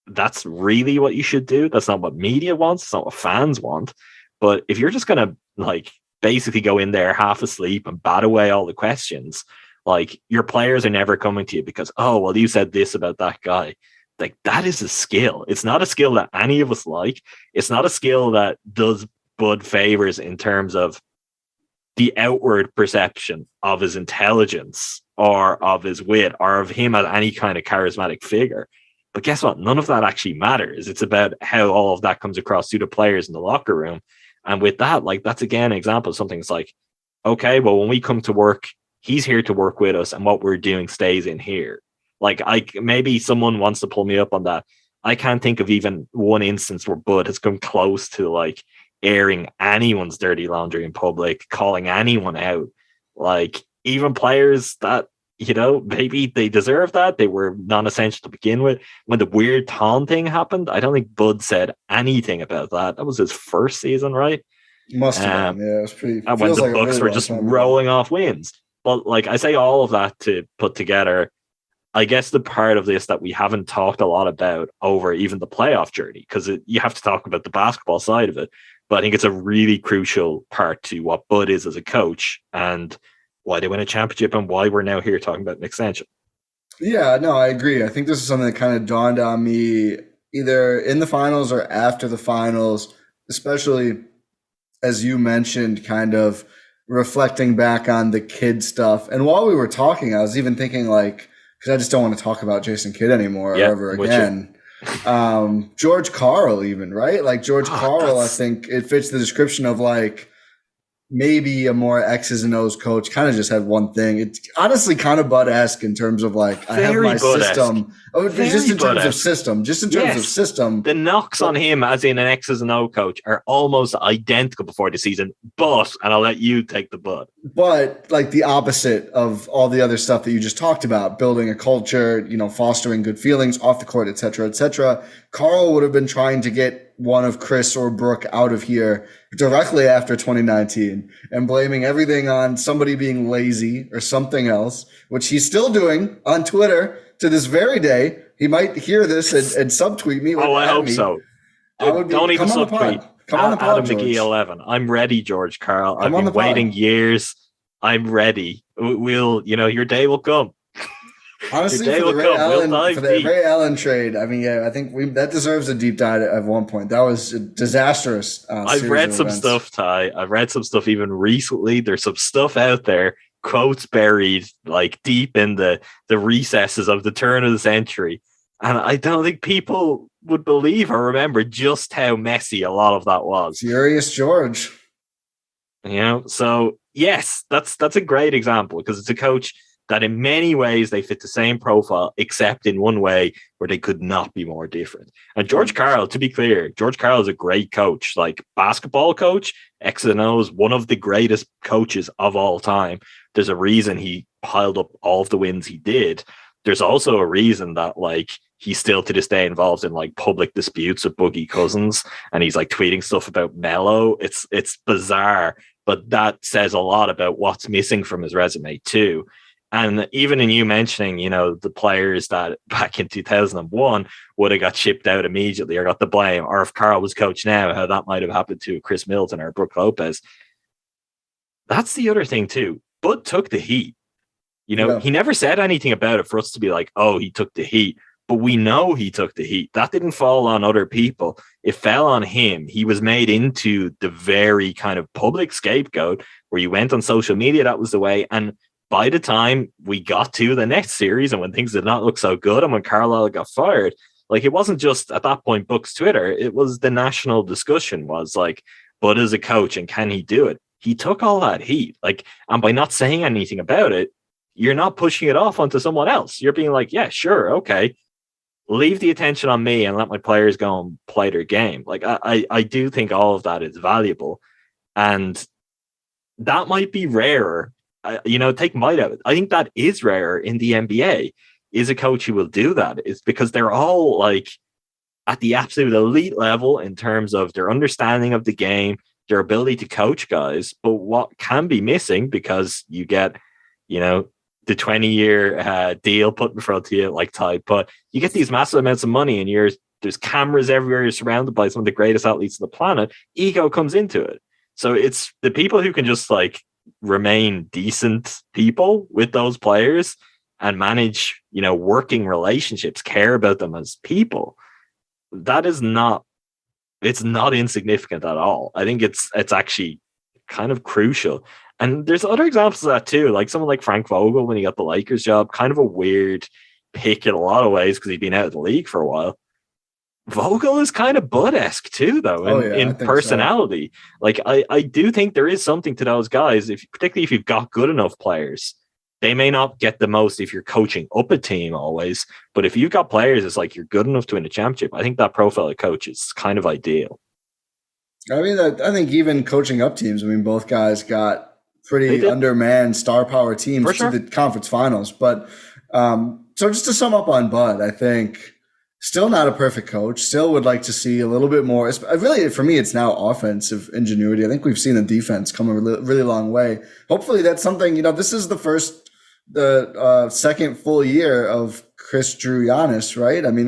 that's really what you should do. That's not what media wants. It's not what fans want. But if you're just going to like basically go in there half asleep and bat away all the questions, like your players are never coming to you because, oh, well, you said this about that guy. Like that is a skill. It's not a skill that any of us like. It's not a skill that does Bud favors in terms of the outward perception of his intelligence or of his wit or of him as any kind of charismatic figure. But guess what? None of that actually matters. It's about how all of that comes across to the players in the locker room. And with that, like that's again an example of something that's like, okay, well, when we come to work, he's here to work with us and what we're doing stays in here. Like maybe someone wants to pull me up on that. I can't think of even one instance where Bud has come close to like airing anyone's dirty laundry in public, calling anyone out. Like even players that, you know, maybe they deserve that. They were non-essential to begin with. When the weird Tom thing happened, I don't think Bud said anything about that. That was his first season, right? Must have been. Yeah, it was pretty. And when the Bucks were just rolling off wins. But like I say all of that to put together, I guess the part of this that we haven't talked a lot about over even the playoff journey, because you have to talk about the basketball side of it. But I think it's a really crucial part to what Bud is as a coach and why they win a championship and why we're now here talking about an extension. Yeah, no, I agree. I think this is something that kind of dawned on me either in the finals or after the finals, especially as you mentioned, kind of reflecting back on the Kidd stuff. And while we were talking, I was even thinking like, because I just don't want to talk about Jason Kidd anymore ever again. George Karl even, right? Like George Karl, I think it fits the description of like maybe a more X's and O's coach, kind of just had one thing. It's honestly kind of Bud-esque in terms of like, I have my system. Oh, just in terms of system. Just in terms of system. The knocks on him as in an X's and O coach are almost identical before the season, but, and I'll let you take the Bud. But like the opposite of all the other stuff that you just talked about, building a culture, you know, fostering good feelings off the court, et cetera, et cetera. Karl would have been trying to get one of Chris or Brooke out of here directly after 2019 and blaming everything on somebody being lazy or something else, which he's still doing on Twitter to this very day. He might hear this and subtweet me. I hope so. Don't even subtweet. Come on the pod, Adam McGee 11. I'm ready, George Karl. I've been waiting years. I'm ready. We'll, you know, your day will come. Honestly, for the Ray Allen trade, I mean, yeah, I think that deserves a deep dive at one point. That was a disastrous. I've read some stuff, Ty. I've read some stuff even recently. There's some stuff out there, quotes buried like deep in the recesses of the turn of the century. And I don't think people would believe or remember just how messy a lot of that was. Furious George. You know, so yes, that's a great example because it's a coach that in many ways they fit the same profile, except in one way where they could not be more different. And George Karl, to be clear, George Karl is a great coach, like basketball coach, X and O's, one of the greatest coaches of all time. There's a reason he piled up all of the wins he did. There's also a reason that like he's still to this day involved in like public disputes with Boogie Cousins and he's like tweeting stuff about Melo. It's bizarre, but that says a lot about what's missing from his resume too. And even in you mentioning, you know, the players that back in 2001 would have got shipped out immediately or got the blame, or if Karl was coach now, how that might have happened to Chris Middleton or Brook Lopez. That's the other thing too. Bud took the heat. You know, he never said anything about it for us to be like, oh, he took the heat. But we know he took the heat. That didn't fall on other people. It fell on him. He was made into the very kind of public scapegoat where you went on social media. That was the way. And by the time we got to the next series and when things did not look so good and when Carlisle got fired, like it wasn't just at that point Bucks Twitter, it was the national discussion was like, Bud is a coach and can he do it? He took all that heat, like, and by not saying anything about it, you're not pushing it off onto someone else. You're being like, yeah, sure, okay, leave the attention on me and let my players go and play their game. Like I do think all of that is valuable, and that might be rarer. You know, take might out of it. I think that is rare in the NBA. Is a coach who will do that. It's because they're all like at the absolute elite level in terms of their understanding of the game, their ability to coach guys. But what can be missing, because you get, the 20-year deal put in front of you, like Ty, but you get these massive amounts of money and there's cameras everywhere, you're surrounded by some of the greatest athletes on the planet, ego comes into it. So it's the people who can just like remain decent people with those players and manage, working relationships, care about them as people. That is not, it's not insignificant at all. I think it's actually kind of crucial. And there's other examples of that too, like someone like Frank Vogel when he got the Lakers job, kind of a weird pick in a lot of ways because he'd been out of the league for a while. Vogel is kind of Bud-esque too, though, in personality. So. Like, I do think there is something to those guys, particularly if you've got good enough players. They may not get the most if you're coaching up a team always, but if you've got players, it's like you're good enough to win a championship. I think that profile of coach is kind of ideal. I mean, I think even coaching up teams, both guys got pretty undermanned star power teams to the conference finals. But so just to sum up on Bud, I think still not a perfect coach. Still would like to see a little bit more. Really, for me, it's now offensive ingenuity. I think we've seen the defense come a really long way. Hopefully that's something, this is the second full year of Chris Drew Giannis, right? I mean,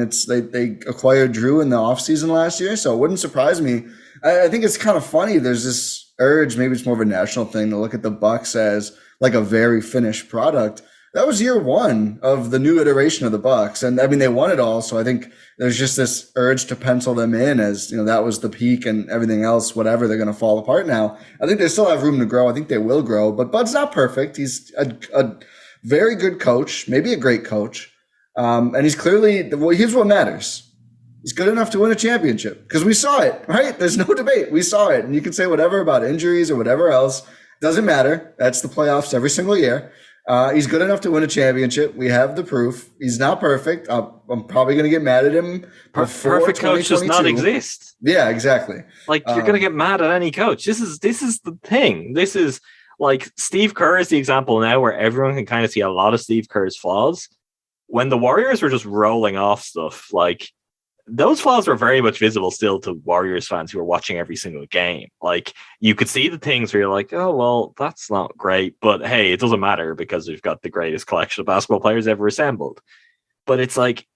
they acquired Drew in the offseason last year, so it wouldn't surprise me. I think it's kind of funny. There's this urge, maybe it's more of a national thing, to look at the Bucks as like a very finished product. That was year one of the new iteration of the Bucks. And they won it all. So I think there's just this urge to pencil them in as, that was the peak and everything else, whatever, they're going to fall apart now. I think they still have room to grow. I think they will grow, but Bud's not perfect. He's a very good coach, maybe a great coach. And he's clearly, here's what matters. He's good enough to win a championship because we saw it, right? There's no debate. We saw it. And you can say whatever about injuries or whatever else. Doesn't matter. That's the playoffs every single year. He's good enough to win a championship. We have the proof. He's not perfect. I'm probably going to get mad at him. Perfect coach does not exist. Yeah, exactly. Like you're going to get mad at any coach. This is the thing. This is like Steve Kerr is the example now where everyone can kind of see a lot of Steve Kerr's flaws. When the Warriors were just rolling off stuff, like those flaws were very much visible still to Warriors fans who were watching every single game. Like you could see the things where you're like, oh, well, that's not great, but hey, it doesn't matter because we've got the greatest collection of basketball players ever assembled. But it's like,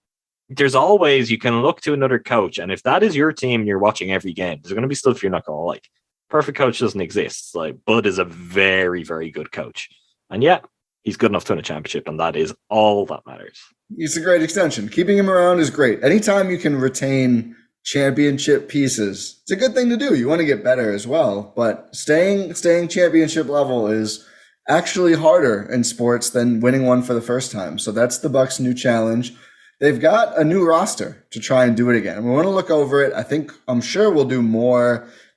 there's always, you can look to another coach. And if that is your team and you're watching every game, there's going to be stuff you're not going to like. Perfect coach doesn't exist. Like Bud is a very, very good coach. And yeah, he's good enough to win a championship. And that is all that matters. He's a great extension. Keeping him around is great. Anytime you can retain championship pieces, it's a good thing to do. You want to get better as well, but staying championship level is actually harder in sports than winning one for the first time. So that's the Bucks' new challenge. They've got a new roster to try and do it again. We want to look over it. I'm sure we'll do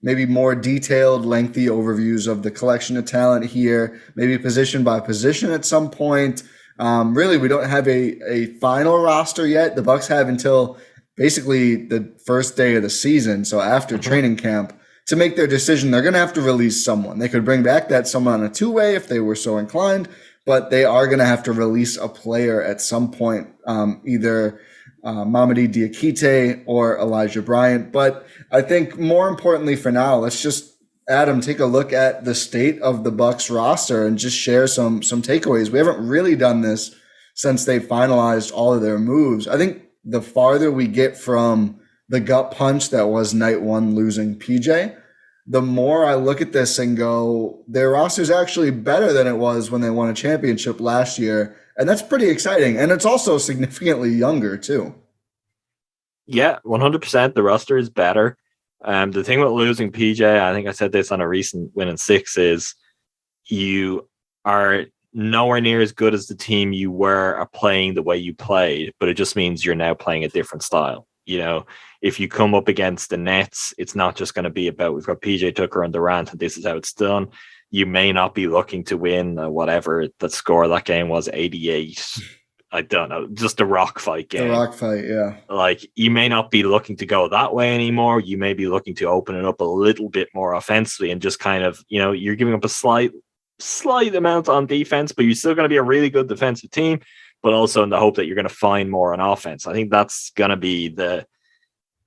maybe more detailed, lengthy overviews of the collection of talent here, maybe position by position at some point. Really, we don't have a final roster yet. The Bucks have until basically the first day of the season, so after training camp, to make their decision. They're going to have to release someone. They could bring back that someone on a two-way if they were so inclined, but they are going to have to release a player at some point, either Mamadi Diakite or Elijah Bryant. But I think more importantly for now, let's just Adam, take a look at the state of the Bucks roster and just share some takeaways. We haven't really done this since they finalized all of their moves. I think the farther we get from the gut punch that was night one losing PJ, the more I look at this and go, their roster is actually better than it was when they won a championship last year. And that's pretty exciting. And it's also significantly younger too. Yeah, 100%. The roster is better. The thing with losing PJ, I think I said this on a recent Win in 6, is you are nowhere near as good as the team you were playing the way you played, but it just means you're now playing a different style. If you come up against the Nets, it's not just going to be about we've got PJ Tucker and Durant and this is how it's done. You may not be looking to win whatever the score of that game was, 88. I don't know, just a rock fight game. The rock fight, yeah. Like, you may not be looking to go that way anymore. You may be looking to open it up a little bit more offensively and just kind of, you're giving up a slight amount on defense, but you're still going to be a really good defensive team, but also in the hope that you're going to find more on offense. I think that's going to be the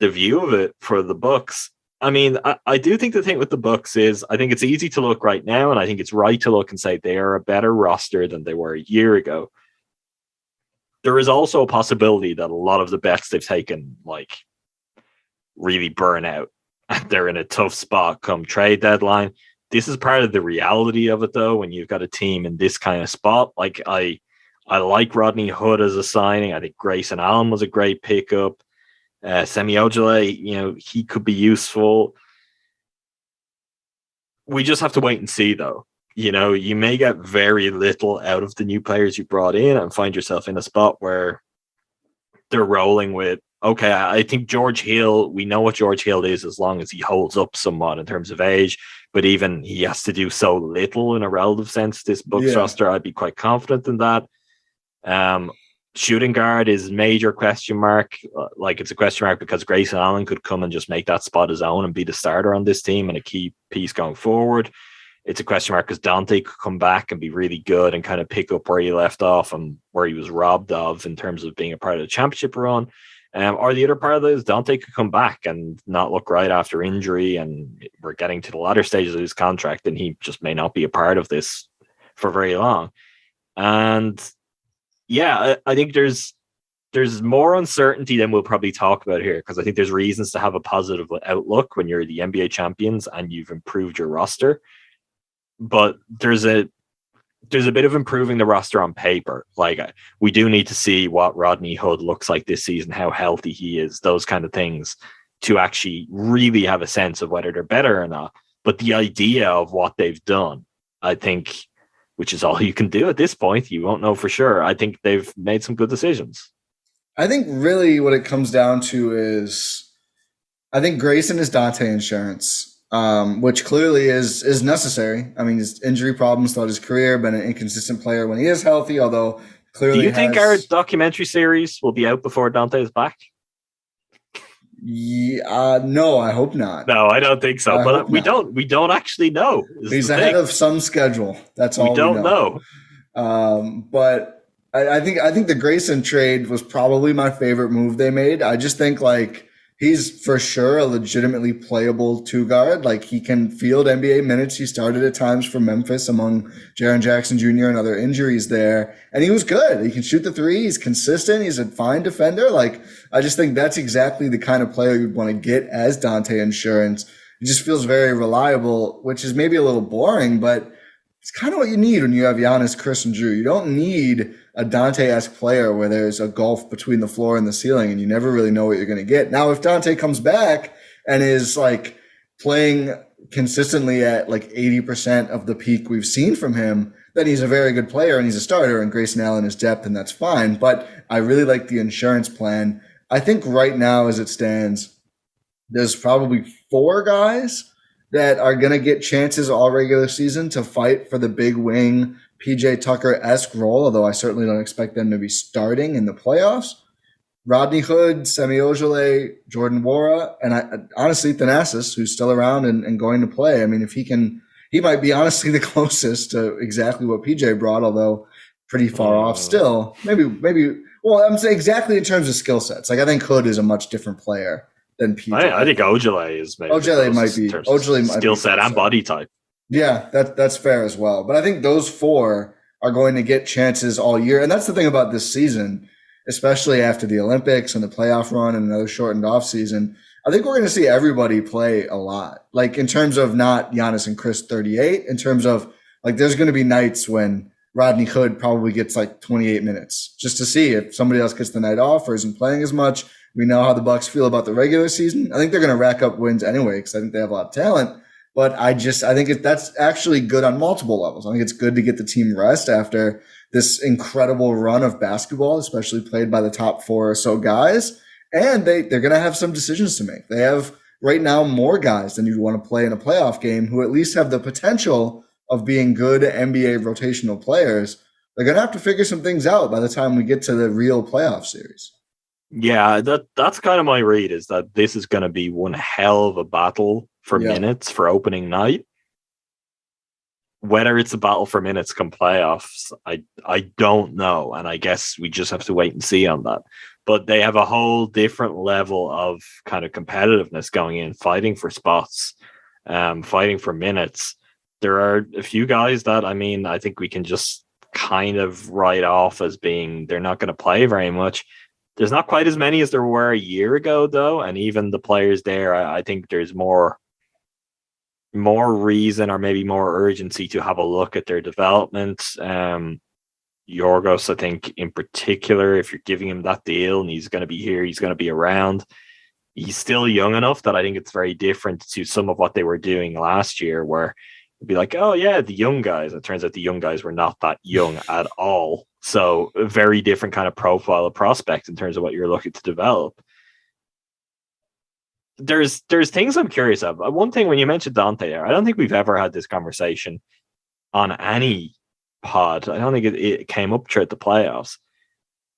the view of it for the Bucks, I mean, I do think the thing with the Bucks is I think it's easy to look right now, and I think it's right to look and say they are a better roster than they were a year ago. There is also a possibility that a lot of the bets they've taken, like, really burn out. They're in a tough spot come trade deadline. This is part of the reality of it, though, when you've got a team in this kind of spot. Like, I like Rodney Hood as a signing. I think Grayson Allen was a great pickup. Semi Ojeleye, he could be useful. We just have to wait and see, though. You may get very little out of the new players you brought in and find yourself in a spot where they're rolling with, okay, I think George Hill, we know what George Hill is as long as he holds up somewhat in terms of age, but even he has to do so little in a relative sense, this Bucks roster, I'd be quite confident in that. Shooting guard is major question mark. Like, it's a question mark because Grayson Allen could come and just make that spot his own and be the starter on this team and a key piece going forward. It's a question mark because Dante could come back and be really good and kind of pick up where he left off and where he was robbed of in terms of being a part of the championship run. Or the other part of it is Dante could come back and not look right after injury, and we're getting to the latter stages of his contract and he just may not be a part of this for very long. And yeah, I think there's more uncertainty than we'll probably talk about here, because I think there's reasons to have a positive outlook when you're the NBA champions and you've improved your roster. But there's a bit of improving the roster on paper. Like, we do need to see what Rodney Hood looks like this season, how healthy he is, those kind of things, to actually really have a sense of whether they're better or not. But the idea of what they've done, I think, which is all you can do at this point, you won't know for sure. I think they've made some good decisions. I think really what it comes down to is, I think Grayson is Dante insurance, which clearly is necessary. I mean, his injury problems throughout his career, been an inconsistent player when he is healthy, although clearly. Do you think our documentary series will be out before Dante is back? No, I hope not. No, I don't think so. But we don't actually know. He's ahead of some schedule. That's all we don't know. But I think the Grayson trade was probably my favorite move they made. I just think, like, he's for sure a legitimately playable two guard. Like, he can field NBA minutes. He started at times for Memphis among Jaren Jackson Jr. and other injuries there. And he was good. He can shoot the three. He's consistent. He's a fine defender. Like, I just think that's exactly the kind of player you'd want to get as Dante insurance. He just feels very reliable, which is maybe a little boring, but it's kind of what you need when you have Giannis, Chris, and Drew. You don't need a Dante-esque player where there's a gulf between the floor and the ceiling and you never really know what you're going to get. Now, if Dante comes back and is, like, playing consistently at like 80% of the peak we've seen from him, then he's a very good player and he's a starter, and Grayson Allen is depth, and that's fine. But I really like the insurance plan. I think right now, as it stands, there's probably 4 guys that are going to get chances all regular season to fight for the big wing PJ Tucker-esque role, although I certainly don't expect them to be starting in the playoffs. Rodney Hood, Semi Ojeleye, Jordan Nwora, and honestly Thanasis, who's still around and going to play. I mean, if he might be honestly the closest to exactly what PJ brought, although pretty far off still. Maybe. Well, I'm saying exactly in terms of skill sets. Like, I think Hood is a much different player than PJ. I think Ojeleye is maybe. Ojeleye might be. Ojeleye might skill set and body type. Yeah, that's fair as well. But I think those 4 are going to get chances all year. And that's the thing about this season, especially after the Olympics and the playoff run and another shortened off season. I think we're going to see everybody play a lot. Like, in terms of not Giannis and Chris 38, in terms of, like, there's going to be nights when Rodney Hood probably gets like 28 minutes just to see if somebody else gets the night off or isn't playing as much. We know how the Bucks feel about the regular season. I think they're going to rack up wins anyway because I think they have a lot of talent. But I think that's actually good on multiple levels. I think it's good to get the team rest after this incredible run of basketball, especially played by the top 4 or so guys. And they're going to have some decisions to make. They have right now more guys than you'd want to play in a playoff game who at least have the potential of being good NBA rotational players. They're going to have to figure some things out by the time we get to the real playoff series. Yeah, that's kind of my read, is that this is going to be one hell of a battle for minutes for opening night. whether it's a battle for minutes come playoffs, I don't know. And I guess we just have to wait and see on that. But they have a whole different level of kind of competitiveness going in, fighting for spots, fighting for minutes. There are a few guys that, I mean, I think we can just kind of write off as being, they're not going to play very much. There's not quite as many as there were a year ago, though. And even the players there, I think there's more reason or maybe more urgency to have a look at their development. Yorgos, I think in particular, if you're giving him that deal and he's going to be here, he's going to be around. He's still young enough that I think it's very different to some of what they were doing last year, where it'd be like, oh yeah, the young guys. It turns out the young guys were not that young at all. So a very different kind of profile of prospect in terms of what you're looking to develop. There's things I'm curious of. One thing, when you mentioned Dante there, I don't think we've ever had this conversation on any pod. I don't think it came up throughout the playoffs.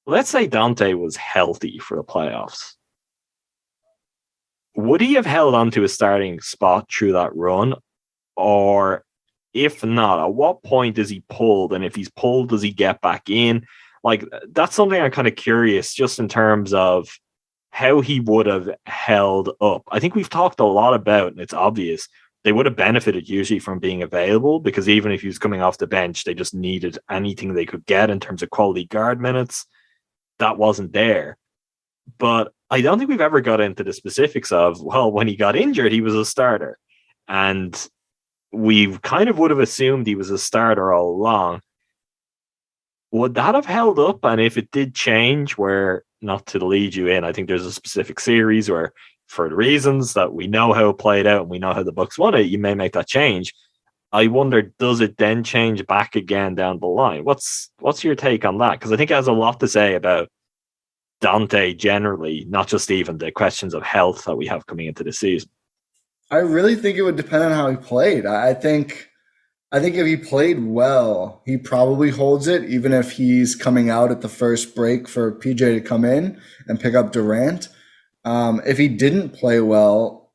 Let's say Dante was healthy for the playoffs. Would he have held on to a starting spot through that run? Or if not, at what point is he pulled? And if he's pulled, does he get back in? Like, that's something I'm kind of curious, just in terms of how he would have held up. I think we've talked a lot about, and it's obvious, they would have benefited usually from being available, because even if he was coming off the bench, they just needed anything they could get in terms of quality guard minutes. That wasn't there. But I don't think we've ever got into the specifics of, well, when he got injured, he was a starter. And we kind of would have assumed he was a starter all along. Would that have held up? And if it did change, where, not to lead you in, I think there's a specific series where, for the reasons that we know how it played out and we know how the Bucks won it, you may make that change. I wonder, does it then change back again down the line? What's your take on that? Because I think it has a lot to say about Dante generally, not just even the questions of health that we have coming into the season. I really think it would depend on how he played. I think if he played well, he probably holds it, even if he's coming out at the first break for PJ to come in and pick up Durant. If he didn't play well,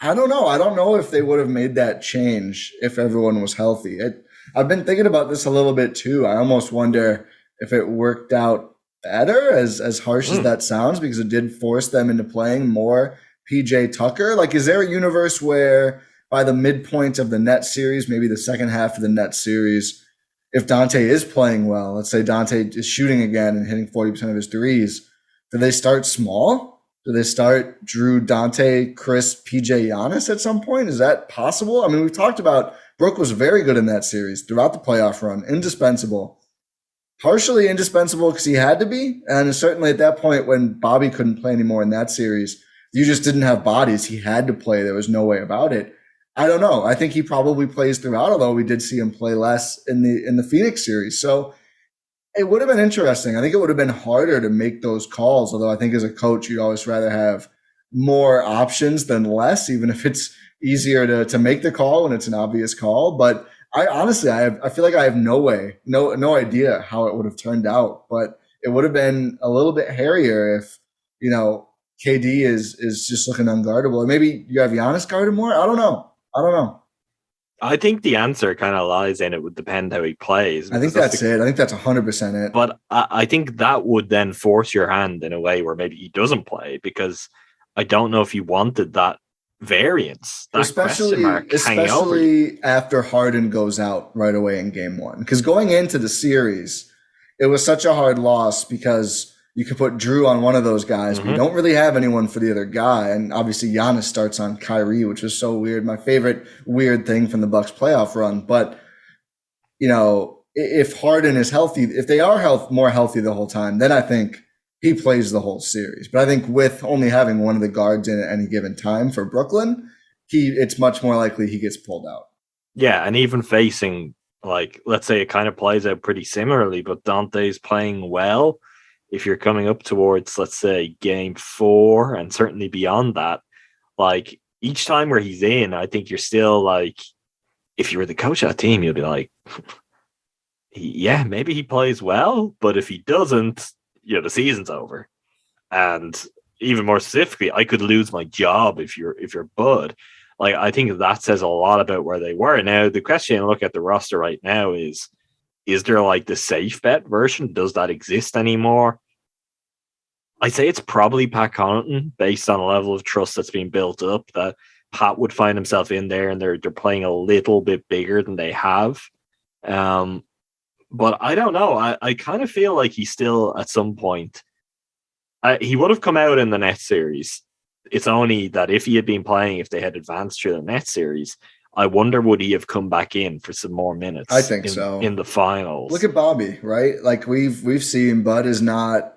I don't know. I don't know if they would have made that change if everyone was healthy. I've been thinking about this a little bit too. I almost wonder if it worked out better, as harsh as that sounds, because it did force them into playing more PJ Tucker. Like, is there a universe where by the midpoint of the Nets series, maybe the second half of the Nets series, if Dante is playing well, let's say Dante is shooting again and hitting 40% of his threes, do they start small? Do they start Drew, Dante, Chris, PJ, Giannis at some point? Is that possible? I mean, we've talked about Brook was very good in that series throughout the playoff run, indispensable. Partially indispensable because he had to be, and certainly at that point when Bobby couldn't play anymore in that series, you just didn't have bodies. He had to play. There was no way about it. I don't know. I think he probably plays throughout, although we did see him play less in the Phoenix series. So it would have been interesting. I think it would have been harder to make those calls, although I think as a coach, you'd always rather have more options than less, even if it's easier to make the call when it's an obvious call. But I honestly feel like I have no idea how it would have turned out. But it would have been a little bit hairier if, KD is just looking unguardable. And maybe you have Giannis guarded more. I don't know. I think the answer kind of lies in it would depend how he plays. I think that's it. I think that's 100% it. But I think that would then force your hand in a way where maybe he doesn't play, because I don't know if you wanted that variance, that especially after Harden goes out right away in game one. Because going into the series, it was such a hard loss because you could put Drew on one of those guys, but you don't really have anyone for the other guy. And obviously Giannis starts on Kyrie, which is so weird. My favorite weird thing from the Bucks playoff run. But, if Harden is healthy, if they are more healthy the whole time, then I think he plays the whole series. But I think with only having one of the guards in at any given time for Brooklyn, it's much more likely he gets pulled out. Yeah, and even facing, like, let's say it kind of plays out pretty similarly, but Dante's playing well. If you're coming up towards, let's say, game 4 and certainly beyond that, like, each time where he's in, I think you're still like, if you were the coach of that team, you'll be like, yeah, maybe he plays well, but if he doesn't, the season's over. And even more specifically, I could lose my job if you're Bud. Like, I think that says a lot about where they were. Now, the question, look at the roster right now, is there like the safe bet version? Does that exist anymore? I'd say it's probably Pat Connaughton, based on a level of trust that's been built up, that Pat would find himself in there, and they're playing a little bit bigger than they have. But I don't know. I kind of feel like he's still, at some point, he would have come out in the Nets series. It's only that if he had been playing, if they had advanced through the Nets series, I wonder, would he have come back in for some more minutes? I think so. In the finals. Look at Bobby, right? Like we've seen, Bud is not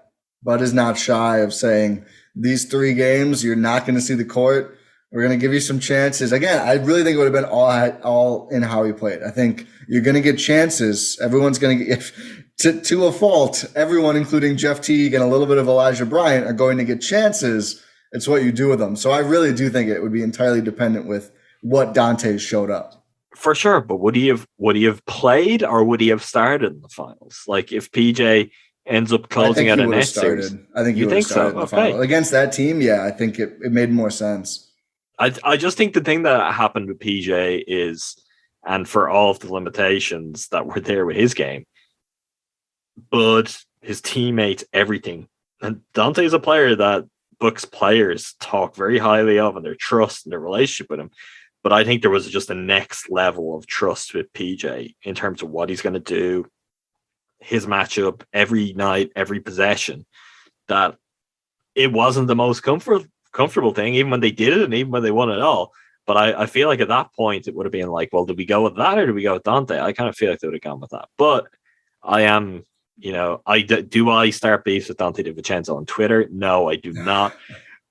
shy of saying, these 3 games, you're not going to see the court. We're going to give you some chances. Again, I really think it would have been all in how he played. I think you're going to get chances. Everyone's going to get, to a fault, everyone, including Jeff Teague and a little bit of Elijah Bryant, are going to get chances. It's what you do with them. So I really do think it would be entirely dependent with what Dante showed up. For sure, but would he have played, or would he have started in the finals? Like, if PJ ends up closing out a Nets series, I think you would have started in the final. Against that team, yeah, I think it made more sense. I just think the thing that happened with PJ is, and for all of the limitations that were there with his game, but his teammates, everything. And Dante is a player that Bucks players talk very highly of, and their trust and their relationship with him. But I think there was just a next level of trust with PJ in terms of what he's going to do, his matchup every night, every possession, that it wasn't the most comfortable thing, even when they did it and even when they won it all. But I feel like at that point it would have been like, well, did we go with that or did we go with Dante? I kind of feel like they would have gone with that. But I am, do I start beefs with Dante DiVincenzo on Twitter? No, I do not.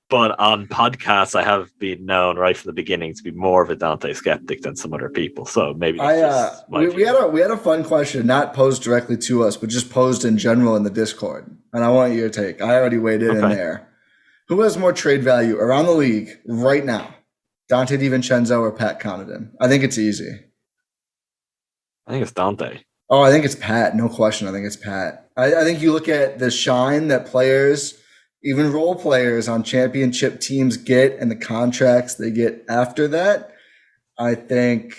But on podcasts, I have been known right from the beginning to be more of a Dante skeptic than some other people. So maybe we had a fun question, not posed directly to us, but just posed in general in the Discord. And I want your take. I already weighed in there. Who has more trade value around the league right now? Dante DiVincenzo or Pat Connaughton? I think it's easy. I think it's Dante. Oh, I think it's Pat. No question. I think it's Pat. I think you look at the shine that players, even role players on championship teams, get and the contracts they get after that. I think.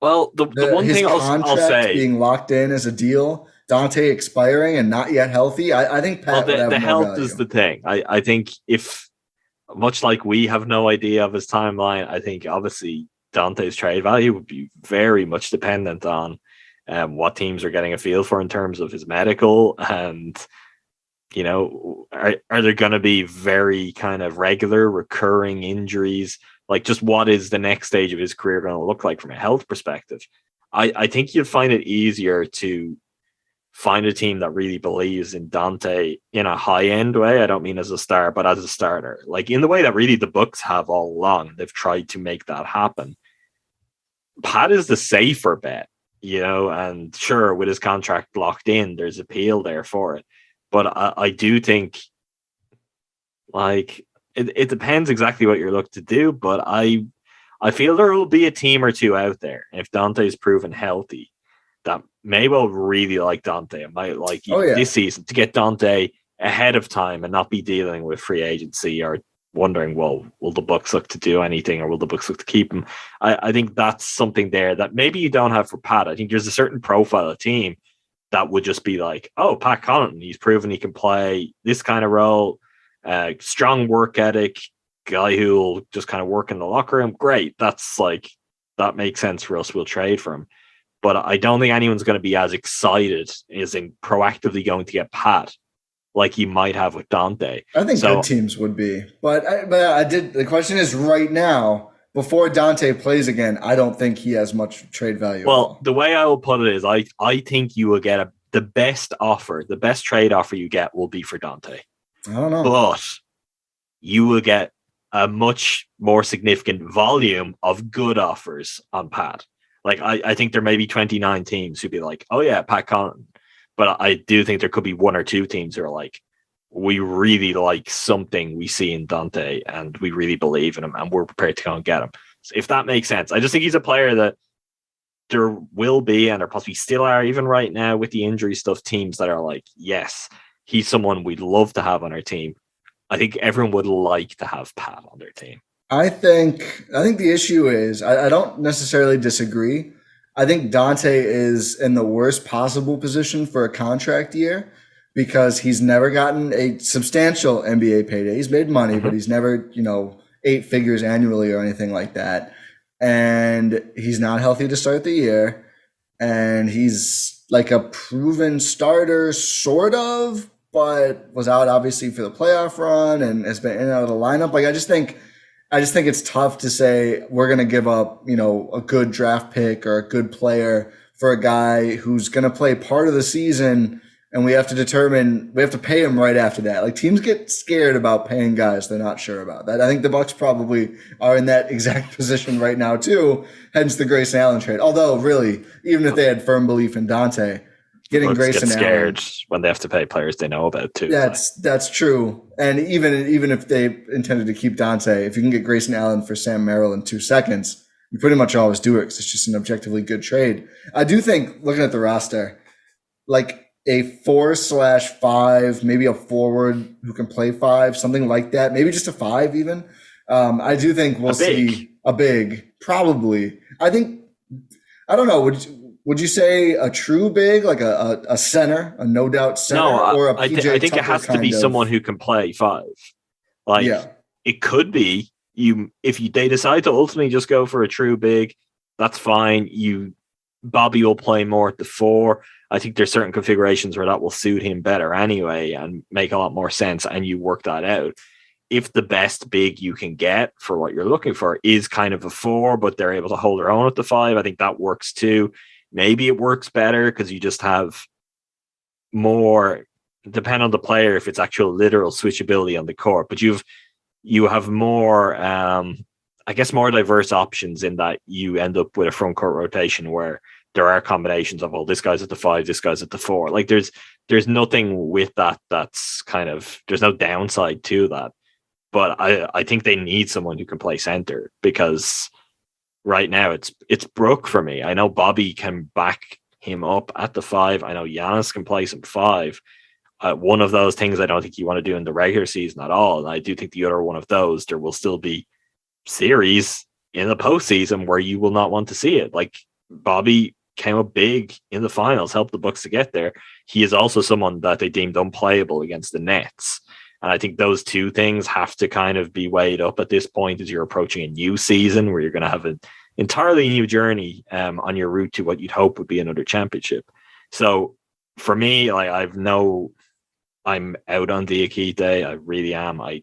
Well, the one thing I'll say, being locked in as a deal, Dante expiring and not yet healthy. I think Pat would have the more health value. Is the thing. I think, if much like we have no idea of his timeline, I think obviously Dante's trade value would be very much dependent on what teams are getting a feel for in terms of his medical, and are there going to be very kind of regular recurring injuries? Like, just what is the next stage of his career going to look like from a health perspective? I think you'd find it easier to find a team that really believes in Dante in a high-end way. I don't mean as a star, but as a starter. Like, in the way that really the Bucks have all along. They've tried to make that happen. Pat is the safer bet, and sure, with his contract locked in, there's appeal there for it. But I do think, like, it depends exactly what you're looking to do, but I feel there will be a team or two out there, if Dante's proven healthy, that may well really like Dante and might like this season, to get Dante ahead of time and not be dealing with free agency or wondering, well, will the Bucks look to do anything, or will the Bucks look to keep him? I think that's something there that maybe you don't have for Pat. I think there's a certain profile of team that would just be like, oh, Pat Connaughton, he's proven he can play this kind of role, strong work ethic, guy who will just kind of work in the locker room. Great. That makes sense for us. We'll trade for him. But I don't think anyone's going to be as excited as in proactively going to get Pat like you might have with Dante. I think good teams would be. But the question is, right now, before Dante plays again, I don't think he has much trade value. Well, the way I will put it is, I think you will get the best offer, the best trade offer you get will be for Dante. I don't know. But you will get a much more significant volume of good offers on Pat. Like, I think there may be 29 teams who'd be like, oh yeah, Pat Connaughton. But I do think there could be one or two teams who are like, we really like something we see in Dante and we really believe in him and we're prepared to go and get him. So if that makes sense. I just think he's a player that there will be, and there possibly still are, even right now with the injury stuff, teams that are like, yes, he's someone we'd love to have on our team. I think everyone would like to have Pat on their team. I think the issue is I don't necessarily disagree. I think Dante is in the worst possible position for a contract year because he's never gotten a substantial NBA payday. He's made money, but he's never, 8 figures annually or anything like that. And he's not healthy to start the year. And he's like a proven starter, sort of, but was out obviously for the playoff run and has been in and out of the lineup. Like I just think it's tough to say we're going to give up, a good draft pick or a good player for a guy who's going to play part of the season, and we have to pay him right after that. Like teams get scared about paying guys they're not sure about. That I think the Bucks probably are in that exact position right now too. Hence the Grayson Allen trade. Although really, even if they had firm belief in Dante, getting Grayson get scared when they have to pay players they know about too. That's true. And even if they intended to keep Dante, if you can get Grayson Allen for Sam Merrill in 2 seconds, you pretty much always do it because it's just an objectively good trade. I do think looking at the roster, like a 4/5, maybe a forward who can play 5, something like that, maybe just a 5 even. I do think we'll see a big, probably. I don't know. Would you say a true big, like a center, a no doubt center, or a PJ I think it has to be someone who can play 5. Like it could be if they decide to ultimately just go for a true big, that's fine. Bobby will play more at the 4. I think there's certain configurations where that will suit him better anyway and make a lot more sense, and you work that out. If the best big you can get for what you're looking for is kind of a 4, but they're able to hold their own at the 5, I think that works too. Maybe it works better because you just have more, depend on the player, if it's actual literal switchability on the court, but you have more, I guess, more diverse options in that you end up with a front court rotation where there are combinations of, this guy's at the 5, this guy's at the 4. Like there's nothing with that that's kind of, there's no downside to that. But I think they need someone who can play center because right now it's Brook for me. I know Bobby can back him up at the 5. I know Giannis can play some 5. One of those things I don't think you want to do in the regular season at all. And I do think the other one of those, there will still be series in the postseason where you will not want to see it. Like Bobby came up big in the finals, helped the Bucks to get there. He is also someone that they deemed unplayable against the Nets. And I think those two things have to kind of be weighed up at this point as you're approaching a new season where you're going to have an entirely new journey on your route to what you'd hope would be another championship. So for me, I'm out on Diakite. I really am. I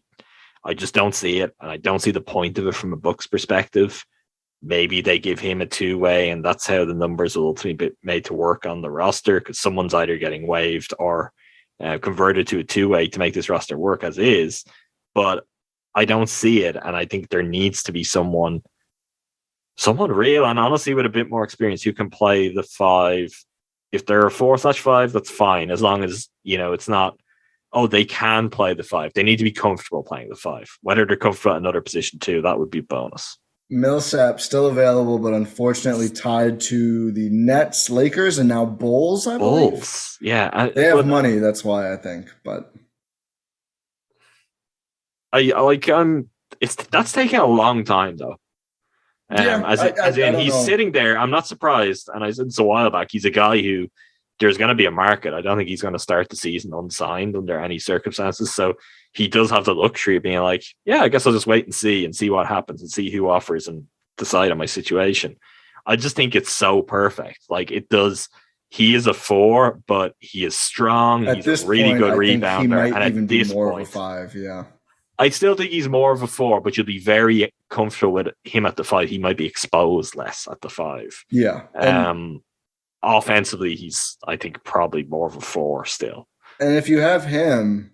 just don't see it. And I don't see the point of it from a Bucks perspective. Maybe they give him a 2-way and that's how the numbers will ultimately be made to work on the roster because someone's either getting waived or converted to a 2-way to make this roster work as is. But I don't see it. And I think there needs to be someone real and honestly with a bit more experience who can play the 5. If they're a 4/5, that's fine. As long as, it's not, they can play the 5. They need to be comfortable playing the 5. Whether they're comfortable at another position too, that would be a bonus. Millsap still available, but unfortunately tied to the Nets, Lakers, and now Bulls, I believe. Bulls, yeah. They have money, that's why I think. But that's taking a long time though. He's sitting there. I'm not surprised. And I said this a while back. He's a guy who there's going to be a market. I don't think he's going to start the season unsigned under any circumstances. So he does have the luxury of being like, I guess I'll just wait and see what happens and see who offers and decide on my situation. I just think it's so perfect. Like it does. He is a 4, but he is strong. He's a really good rebounder. He might even be more of a 5. Yeah. I still think he's more of a 4, but you'll be very comfortable with him at the 5. He might be exposed less at the 5. Yeah. Offensively, he's, I think, probably more of a 4 still. And if you have him,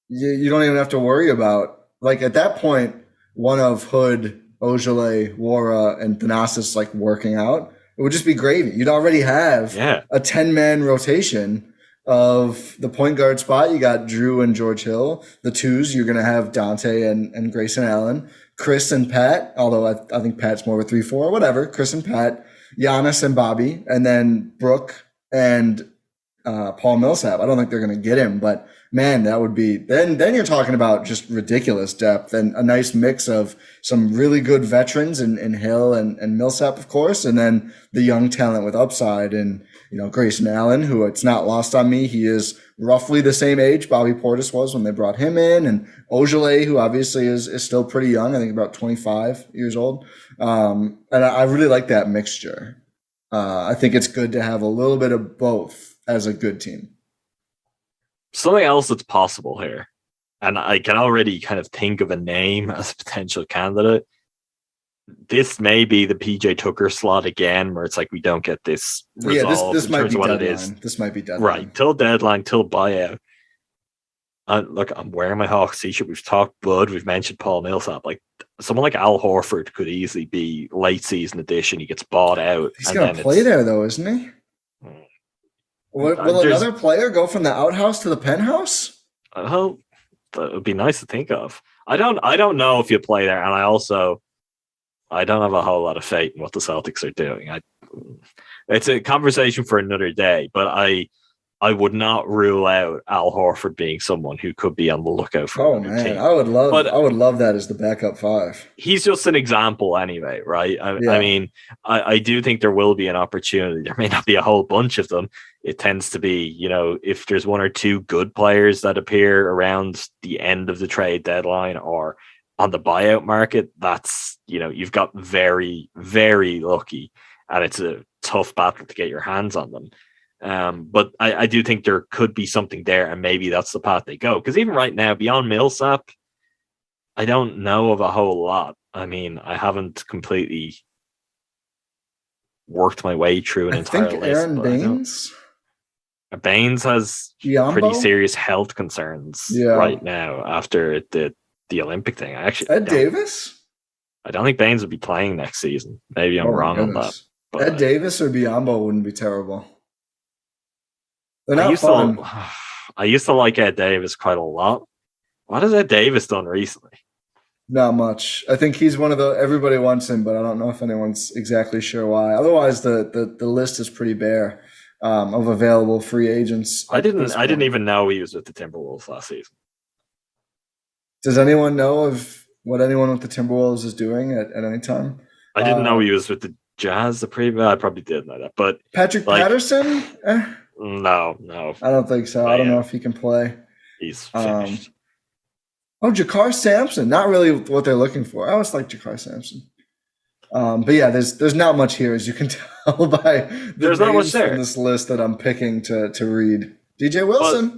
you don't even have to worry about, like, at that point, one of Hood, Ojale, Wara, and Thanasis, like, working out, it would just be gravy. You'd already have a 10-man rotation of the point guard spot. You got Drew and George Hill. The 2s, you're going to have Dante and Grayson Allen. Chris and Pat, although I think Pat's more of a 3-4, whatever. Chris and Pat. Giannis and Bobby. And then Brook and Paul Millsap. I don't think they're going to get him, but man, that would be then you're talking about just ridiculous depth and a nice mix of some really good veterans in Hill and Millsap, of course, and then the young talent with upside and, Grayson Allen, who it's not lost on me. He is roughly the same age Bobby Portis was when they brought him in, and Ojale, who obviously is still pretty young. I think about 25 years old. And I really like that mixture. I think it's good to have a little bit of both as a good team. Something else that's possible here, and I can already kind of think of a name as a potential candidate. This may be the PJ Tucker slot again, where it's like we don't get this resolved. This might be what deadline. It is. This might be deadline. Right, till deadline, till buyout. Look, I'm wearing my Hawks t-shirt. We've talked Bud. We've mentioned Paul Millsap. Like someone like Al Horford could easily be late season addition. He gets bought out. He's going to play there, though, isn't he? Will another player go from the outhouse to the penthouse? Well, that would be nice to think of. I don't know if you play there, and I don't have a whole lot of faith in what the Celtics are doing. It's a conversation for another day, but I would not rule out Al Horford being someone who could be on the lookout for another team. I would love that as the backup five. He's just an example anyway, right? I mean, I do think there will be an opportunity. There may not be a whole bunch of them. It tends to be, if there's one or two good players that appear around the end of the trade deadline or on the buyout market, that's, you've got very, very lucky, and it's a tough battle to get your hands on them. But I do think there could be something there, and maybe that's the path they go. Because even right now, beyond Millsap, I don't know of a whole lot. I mean, I haven't completely worked my way through an entire list. Aaron Baines? Baines has pretty serious health concerns right now after the Olympic thing. Ed Davis? I don't think Baines would be playing next season. Maybe I'm wrong on that. But Ed Davis or Biyombo wouldn't be terrible. They're not fun. I used to like Ed Davis quite a lot. What has Ed Davis done recently? Not much. I think he's one of everybody wants him, but I don't know if anyone's exactly sure why. Otherwise, the list is pretty bare of available free agents. I didn't even know he was with the Timberwolves last season. Does anyone know of what anyone with the Timberwolves is doing at any time? I didn't know he was with the Jazz. I probably did know that, but Patrick Patterson. No. I don't think so. I don't know if he can play. He's finished. Jakar Sampson. Not really what they're looking for. I always like Jakar Sampson. But yeah, there's not much here, as you can tell by the names from this list that I'm picking to read. DJ Wilson.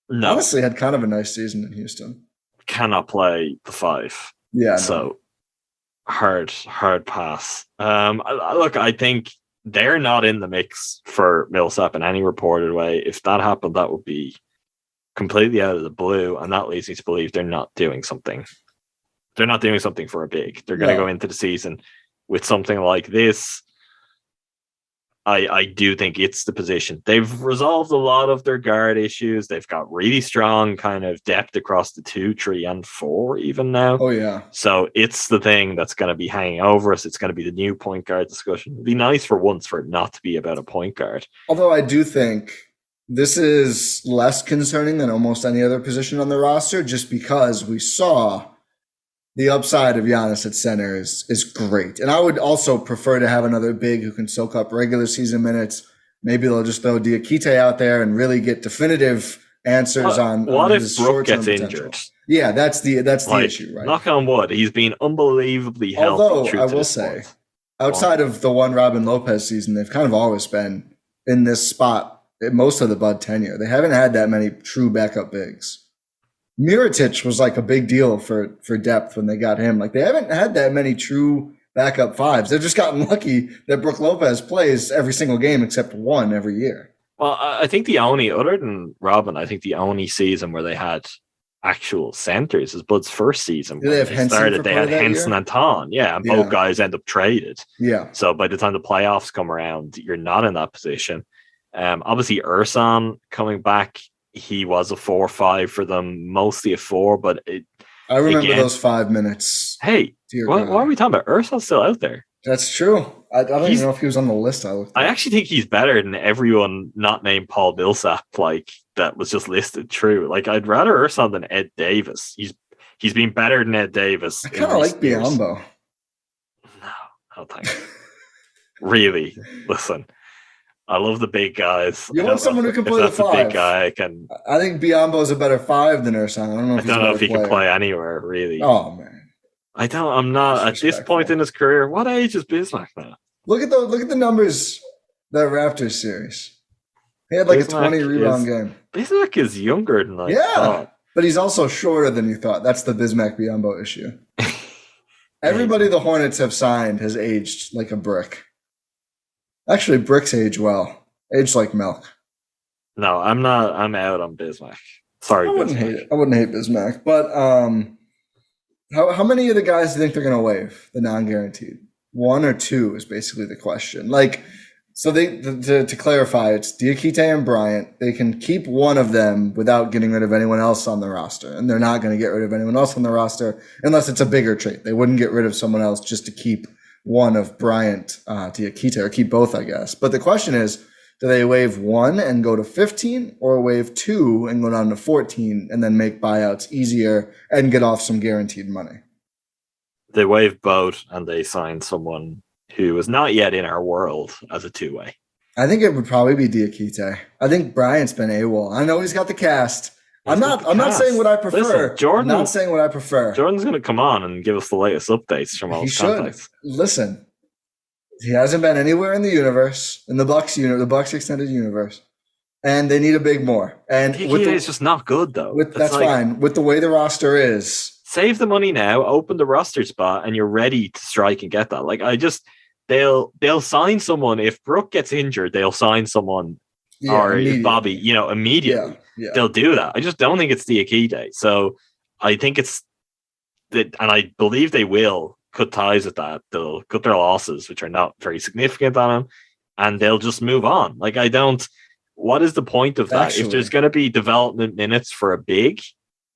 No. Honestly, had kind of a nice season in Houston. Cannot play the five. Yeah. So hard pass. Look, I think they're not in the mix for Millsap in any reported way. If that happened, that would be completely out of the blue, and that leads me to believe they're not doing something. They're not doing something for a big. They're going to go into the season with something like this. I do think it's the position. They've resolved a lot of their guard issues. They've got really strong kind of depth across the 2, 3, and 4 even now. Oh, yeah. So it's the thing that's going to be hanging over us. It's going to be the new point guard discussion. It'd be nice for once for it not to be about a point guard. Although I do think this is less concerning than almost any other position on the roster, just because we saw the upside of Giannis at center is great. And I would also prefer to have another big who can soak up regular season minutes. Maybe they'll just throw Diakite out there and really get definitive answers on what his if Brook gets potential. Injured? Yeah, that's the issue, right? Knock on wood. He's been unbelievably healthy. Although I will say, outside of the one Robin Lopez season, they've kind of always been in this spot most of the Bud tenure. They haven't had that many true backup bigs. Mirotic was like a big deal for depth when they got him. Like, they haven't had that many true backup fives. They've just gotten lucky that Brook Lopez plays every single game except one every year. Well, I think other than Robin, I think the only season where they had actual centers is Bud's first season. Did they have Henson? They had Henson and Ton. Yeah, and both guys end up traded. Yeah. So by the time the playoffs come around, you're not in that position. Obviously, Ersan coming back, he was a 4-5 for them, mostly a 4, but I remember those 5 minutes. Hey, why are we talking about Ersan's still out there? That's true. I don't even know if he was on the list. I actually think he's better than everyone not named Paul Millsap, like that was just listed true. Like I'd rather Ursan than Ed Davis. He's been better than Ed Davis. I kind of like Biyombo. No, no thanks. Really, listen. I love the big guys. You want someone who can play the 5. Big guy can. I think Biyombo is a better 5 than Ursan. I don't know if he can play anywhere really. Oh man. I'm not at this point in his career. What age is Bismack now? Look at the numbers that Raptors series. He had like Bismack a 20 rebound game. Bismack is younger than I thought. But he's also shorter than you thought. That's the Bismack Biyombo issue. Everybody the Hornets have signed has aged like a brick. Actually, bricks age well. Age like milk. No, I'm not. I'm out on Bismack. Sorry, I wouldn't hate it. I wouldn't hate Bismack, but how many of the guys do you think they're going to waive the non-guaranteed? 1 or 2 is basically the question. Like, so to clarify, it's Diakite and Bryant. They can keep one of them without getting rid of anyone else on the roster, and they're not going to get rid of anyone else on the roster unless it's a bigger trade. They wouldn't get rid of someone else just to keep one of Bryant, Diakite, or keep both, I guess. But the question is, do they waive 1 and go to 15, or waive 2 and go down to 14 and then make buyouts easier and get off some guaranteed money? They waive both and they sign someone who is not yet in our world as a 2-way. I think it would probably be Diakite. I think Bryant's been AWOL. I know he's got the cast. I'm not saying what I prefer. Listen, Jordan, I'm not saying what I prefer. Jordan's going to come on and give us the latest updates from all his contacts. Listen, he hasn't been anywhere in the universe, in the Bucks the Bucks extended universe, and they need a big more. And it's just not good though. That's fine. With the way the roster is, save the money now, open the roster spot, and you're ready to strike and get that. Like they'll sign someone if Brooke gets injured. They'll sign someone, or if Bobby, immediately. Yeah. They'll do that. I just don't think it's Diakite. So I think it's that, and I believe they will cut ties with that. They'll cut their losses, which are not very significant on them, and they'll just move on. Like what is the point of that? Actually, if there's going to be development minutes for a big,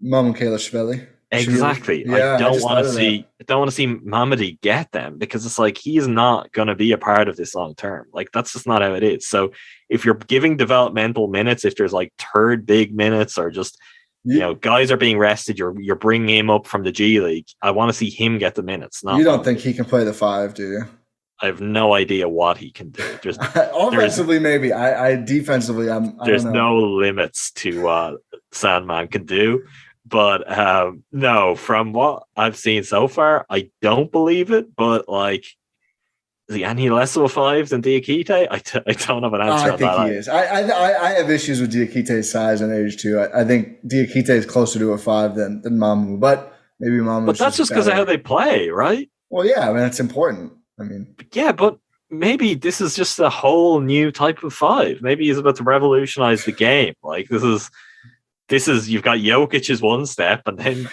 Mamukashvili. Exactly. Yeah, I don't want to see Mamadi get them, because it's like he is not going to be a part of this long term. Like that's just not how it is. So if you're giving developmental minutes, if there's like third big minutes or just guys are being rested, you're bringing him up from the G League. I want to see him get the minutes. You don't think he can play the 5, do you? I have no idea what he can do. Offensively, maybe. I defensively, there's no limits to what Sandman can do. But no, from what I've seen so far, I don't believe it. But like, is he any less of a 5 than Diakite? I don't have an answer on that. I think he is. I have issues with Diakite's size and age too. I think Diakite is closer to a 5 than Mamu, but maybe Mamu. But that's just because of how they play, right? Well, yeah, I mean it's important. I mean, yeah, but maybe this is just a whole new type of 5. Maybe he's about to revolutionize the game. Like this is you've got Jokic's one step, and then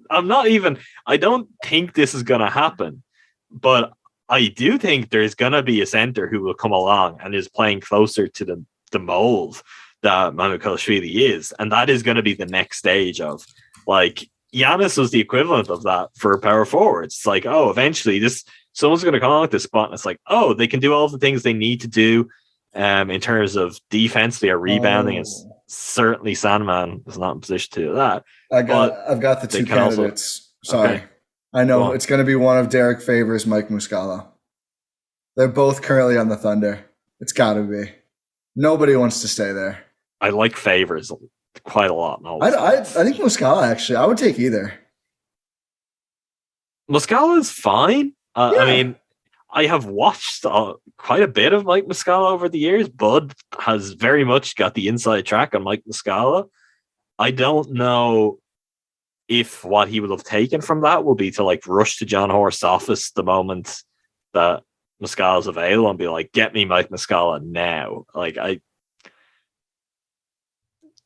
I don't think this is going to happen, but I do think there's going to be a center who will come along and is playing closer to the mold that Mamukashvili is, and that is going to be the next stage of, like, Giannis was the equivalent of that for power forwards. It's like, oh, eventually someone's going to come on with this spot, and it's like, oh, they can do all the things they need to do in terms of defense. They are rebounding, and certainly Sandman is not in position to do that. I've got the 2 candidates. Sorry. Okay. I know it's going to be one of Derek Favors, Mike Muscala. They're both currently on the Thunder. It's got to be. Nobody wants to stay there. I like Favors quite a lot. I think Muscala, actually. I would take either. Muscala is fine. I mean, I have watched quite a bit of Mike Muscala over the years. Bud has very much got the inside track on Mike Muscala. I don't know if what he will have taken from that will be to like rush to John Horst's office the moment that Muscala's available and be like, get me Mike Muscala now. Like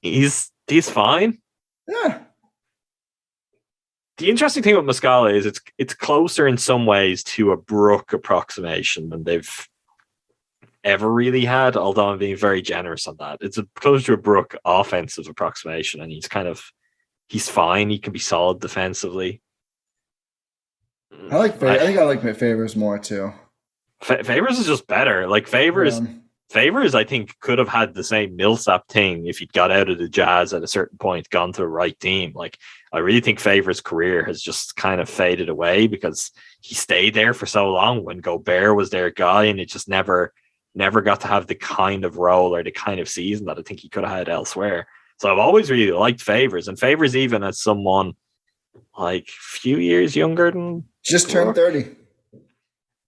he's fine. Yeah. The interesting thing with Muscala is it's closer in some ways to a Brook approximation than they've ever really had, although I'm being very generous on that. It's closer to a Brook offensive approximation, and he's fine. He can be solid defensively. I think I like Favors more too. Favors is just better. Like Favors, I think could have had the same Millsap thing if he'd got out of the Jazz at a certain point, gone to the right team. Like I really think Favors' career has just kind of faded away because he stayed there for so long when Gobert was their guy, and it just never got to have the kind of role or the kind of season that I think he could have had elsewhere. So I've always really liked Favors, and Favors even as someone like a few years younger than just turned 30.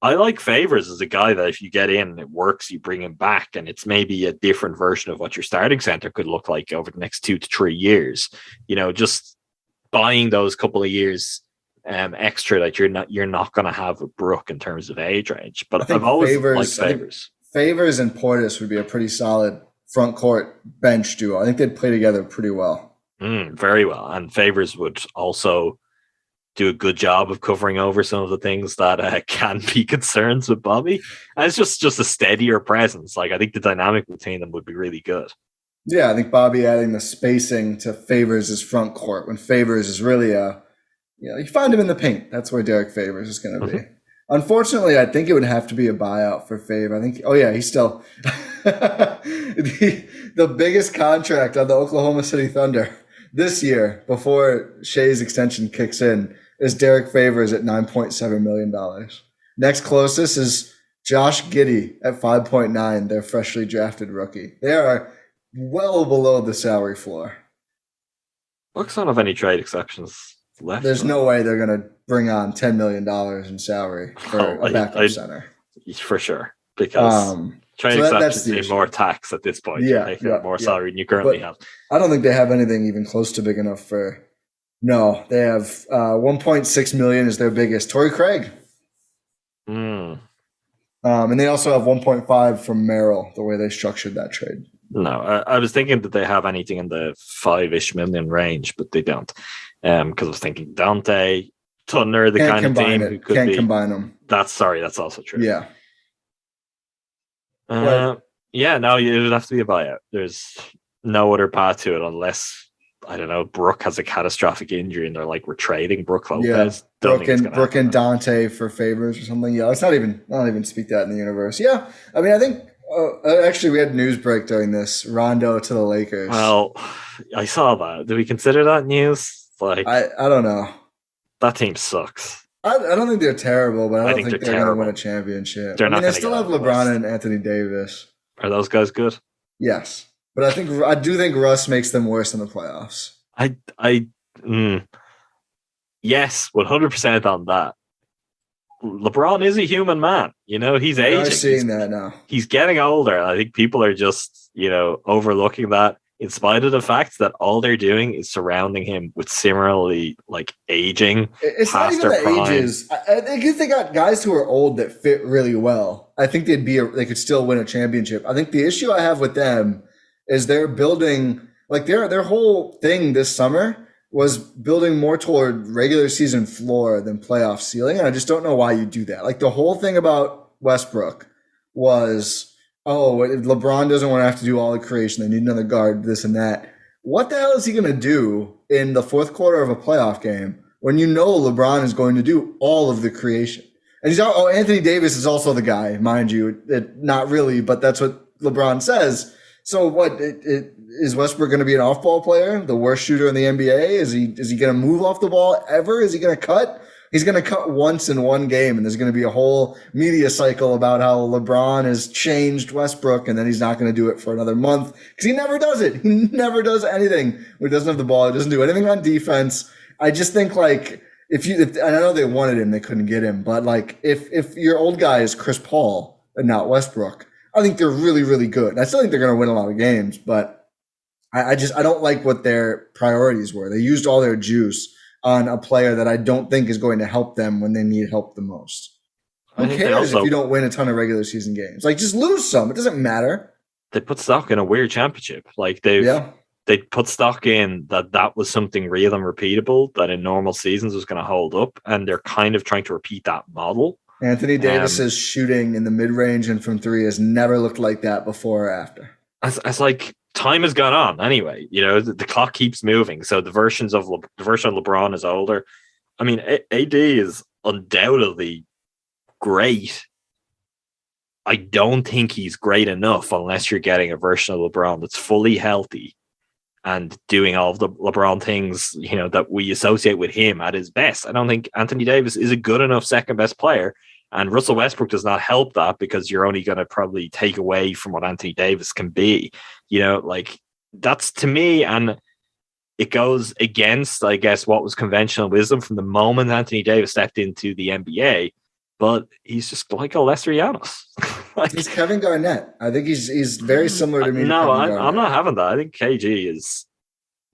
I like Favors as a guy that if you get in and it works, you bring him back, and it's maybe a different version of what your starting center could look like over the next 2 to 3 years. You know, just buying those couple of years extra that you're not going to have a Brook in terms of age range. But I've always liked Favors. Favors and Portis would be a pretty solid front court bench duo. I think they'd play together pretty well. Very well. And Favors would also do a good job of covering over some of the things that can be concerns with Bobby. And it's just a steadier presence. Like I think the dynamic between them would be really good. Yeah, I think Bobby adding the spacing to Favors' front court when Favors is really you find him in the paint. That's where Derek Favors is going to be. Unfortunately, I think it would have to be a buyout for Fav. I think, he's still the biggest contract on the Oklahoma City Thunder this year before Shea's extension kicks in is Derek Favors at $9.7 million. Next closest is Josh Giddey at 5.9, their freshly drafted rookie. They are well below the salary floor. Bucks don't have any trade exceptions left. There's no way they're going to bring on $10 million in salary for a backup center. For sure. Because trade exceptions need more tax at this point. Yeah, more salary than you currently have. I don't think they have anything even close to big enough for... No, they have $1.6 million is their biggest. Torrey Craig. And they also have 1.5 from Merrill, the way they structured that trade. No, I was thinking that they have anything in the 5-ish million range, but they don't. Because I was thinking Dante, Thunder, the kind of team who could combine them. That's also true. Yeah. No, it would have to be a buyout. There's no other path to it unless, I don't know, Brook has a catastrophic injury and they're like, we're trading Brook Lopez. Yeah, Brook and Dante for Favors or something. Yeah, let's not even speak that in the universe. Yeah, I mean, I think actually we had news break during this. Rondo to the Lakers. Well, I saw that. Do we consider that news? Like, I don't know. That team sucks. I don't think they're terrible, but I don't think they're going to win a championship. They still have LeBron and Anthony Davis. Are those guys good? Yes, but I do think Russ makes them worse in the playoffs. Yes, 100% on that. LeBron is a human man. You know, he's aging. I'm seeing that now. He's getting older. I think people are just, overlooking that, in spite of the fact that all they're doing is surrounding him with similarly aging. It's not even the ages. I think they got guys who are old that fit really well. I think they could still win a championship. I think the issue I have with them is they're building their whole thing this summer was building more toward regular season floor than playoff ceiling. And I just don't know why you do that. Like the whole thing about Westbrook was, LeBron doesn't want to have to do all the creation. They need another guard, this and that. What the hell is he going to do in the fourth quarter of a playoff game when you know LeBron is going to do all of the creation? And Anthony Davis is also the guy, mind you. Not really, but that's what LeBron says. So what, is Westbrook going to be an off-ball player, the worst shooter in the NBA? Is he going to move off the ball ever? Is he going to cut? He's going to cut once in one game, and there's going to be a whole media cycle about how LeBron has changed Westbrook, and then he's not going to do it for another month because he never does it. He never does anything when he doesn't have the ball. He doesn't do anything on defense. I just think if I know they wanted him, they couldn't get him, but if your old guy is Chris Paul and not Westbrook, I think they're really, really good. I still think they're going to win a lot of games, but I don't like what their priorities were. They used all their juice on a player that I don't think is going to help them when they need help the most. Who cares if you don't win a ton of regular season games? Just lose some. It doesn't matter. They put stock in a weird championship. They put stock in that was something real and repeatable that in normal seasons was going to hold up, and they're kind of trying to repeat that model. Anthony Davis's shooting in the mid-range and from three has never looked like that before or after. It's like time has gone on anyway. The clock keeps moving. So the version of LeBron is older. I mean, AD is undoubtedly great. I don't think he's great enough unless you're getting a version of LeBron that's fully healthy and doing all of the LeBron things, that we associate with him at his best. I don't think Anthony Davis is a good enough second best player. And Russell Westbrook does not help that, because you're only going to probably take away from what Anthony Davis can be. That's to me, and it goes against, I guess, what was conventional wisdom from the moment Anthony Davis stepped into the NBA. But he's just like a lesser Giannis. He's Kevin Garnett. I think he's very similar to me. No, I'm not having that. I think KG is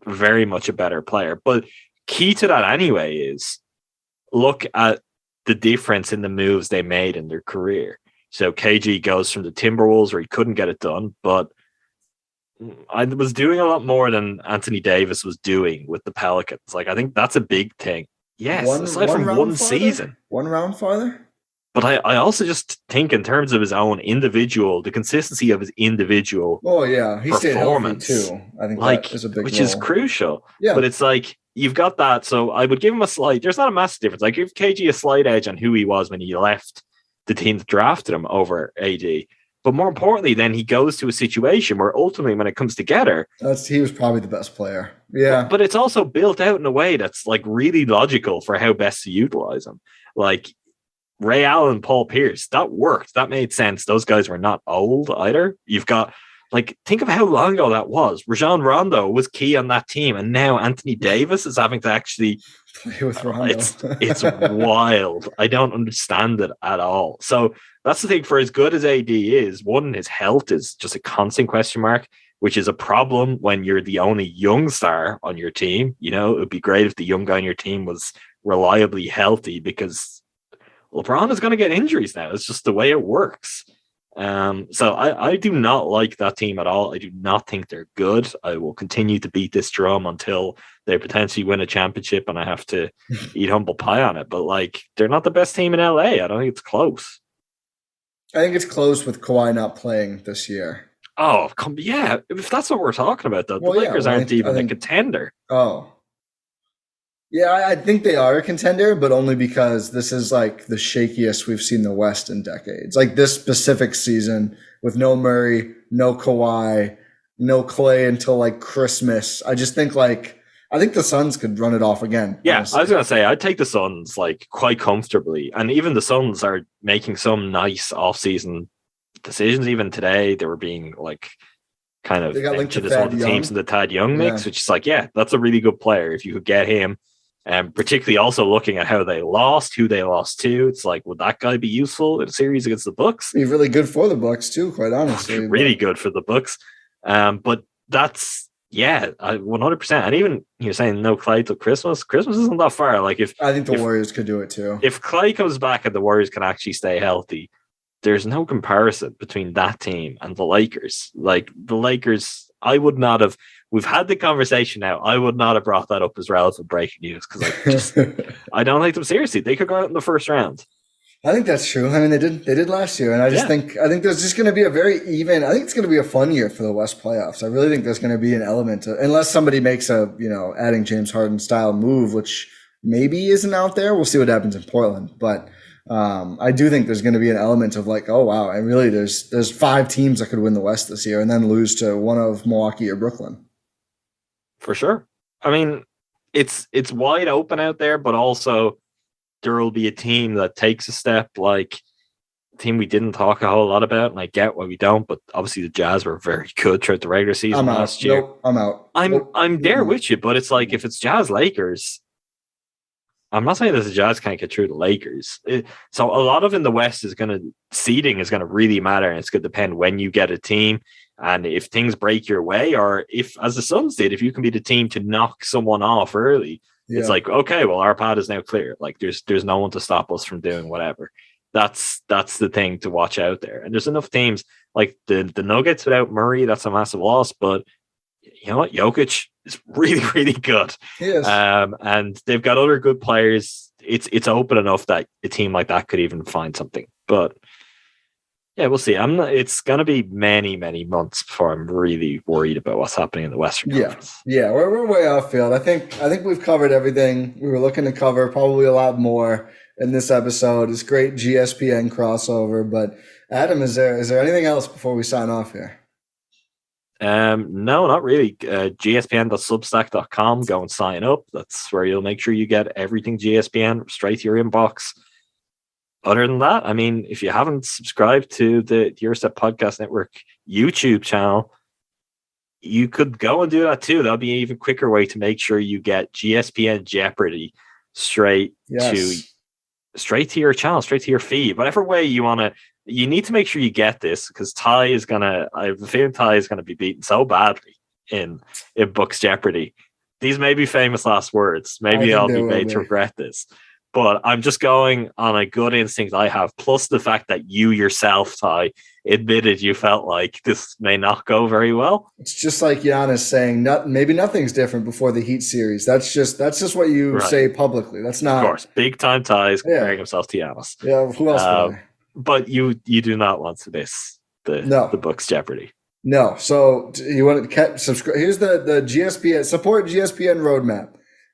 very much a better player. But key to that anyway is look at the difference in the moves they made in their career. So KG goes from the Timberwolves, where he couldn't get it done, but I was doing a lot more than Anthony Davis was doing with the Pelicans. I think that's a big thing. Yes, aside from one season. One round farther? But I also just think in terms of his own individual, the consistency of his individual he performance stayed healthy too. I think that is a big which role. Is crucial. Yeah. But it's you've got that. So I would give him a slight, there's not a massive difference. I give KG a slight edge on who he was when he left the team that drafted him over AD. But more importantly, then he goes to a situation where ultimately when it comes together, he was probably the best player. Yeah. But it's also built out in a way that's really logical for how best to utilize him. Ray Allen, Paul Pierce, that worked. That made sense. Those guys were not old either. You've got, think of how long ago that was. Rajon Rondo was key on that team, and now Anthony Davis is having to actually play with Rondo. It's wild. I don't understand it at all. So that's the thing. For as good as AD is, one, his health is just a constant question mark, which is a problem when you're the only young star on your team. It would be great if the young guy on your team was reliably healthy, because LeBron is going to get injuries now. It's just the way it works. So I do not like that team at all. I do not think they're good. I will continue to beat this drum until they potentially win a championship and I have to eat humble pie on it. But they're not the best team in LA. I don't think it's close. I think it's close with Kawhi not playing this year. Oh, yeah. If that's what we're talking about, though, the Lakers aren't even a contender. Oh. Yeah, I think they are a contender, but only because this is the shakiest we've seen the West in decades. This specific season with no Murray, no Kawhi, no Clay until Christmas. I just think I think the Suns could run it off again. Yeah, honestly. I was going to say, I'd take the Suns quite comfortably. And even the Suns are making some nice off-season decisions. Even today, they were being kind of mentioned as one of the teams in the Thad Young mix, which is that's a really good player. If you could get him. Particularly also looking at how they lost, who they lost to. It's would that guy be useful in a series against the Bucks? Be really good for the Bucks too, quite honestly. Really good for the Bucks. But that's 100%. And even you're saying no Clay till Christmas. Christmas isn't that far. I think the Warriors could do it too. If Clay comes back and the Warriors can actually stay healthy, there's no comparison between that team and the Lakers. The Lakers, I would not have. We've had the conversation now. I would not have brought that up as relevant breaking news, because I don't take them seriously. They could go out in the first round. I think that's true. I mean, they did last year, and I think there's just going to be a very even. I think it's going to be a fun year for the West playoffs. I really think there's going to be an element unless somebody makes a adding James Harden style move, which maybe isn't out there. We'll see what happens in Portland, but I do think there's going to be an element of oh wow, and really there's 5 teams that could win the West this year and then lose to one of Milwaukee or Brooklyn. For sure. I mean, it's wide open out there, but also there will be a team that takes a step, a team we didn't talk a whole lot about, and I get why we don't, but obviously the Jazz were very good throughout the regular season last year. Nope, I'm out. I'm there with you, but it's if it's Jazz Lakers, I'm not saying that the Jazz can't get through the Lakers. So a lot of in the West seeding is going to really matter, and it's going to depend when you get a team. And if things break your way, or if, as the Suns did, if you can be the team to knock someone off early, it's okay, well, our path is now clear. There's no one to stop us from doing whatever. That's the thing to watch out there. And there's enough teams the Nuggets without Murray. That's a massive loss. But you know what? Jokic is really, really good. Yes. And they've got other good players. It's open enough that a team like that could even find something. But yeah, we'll see. It's going to be many, many months before I'm really worried about what's happening in the Western Conference. Yeah, we're way off field. I think we've covered everything we were looking to cover, probably a lot more. in this episode. It's great GSPN crossover. But Adam, is there anything else before we sign off here? No, not really. GSPN.substack.com. Go and sign up. That's where you'll make sure you get everything GSPN straight to your inbox. Other than that, I mean, if you haven't subscribed to the Eurostep Podcast Network YouTube channel, you could go and do that too. That'll be an even quicker way to make sure you get GSPN Jeopardy straight to your channel, straight to your feed. Whatever way you want to, you need to make sure you get this, because I have a feeling Ti is going to be beaten so badly in Bucks Jeopardy. These may be famous last words. Maybe I'll be made to regret this. But I'm just going on a gut instinct I have, plus the fact that you yourself, Ti, admitted you felt like this may not go very well. It's just like Giannis saying, maybe nothing's different before the Heat series. That's just what you say publicly. That's not... Of course, big time Ti is comparing himself to Giannis. Yeah, who else would I? But you do not want to miss the Bucks Jeopardy. No. So you want to subscribe. Here's the GSPN, support GSPN roadmap.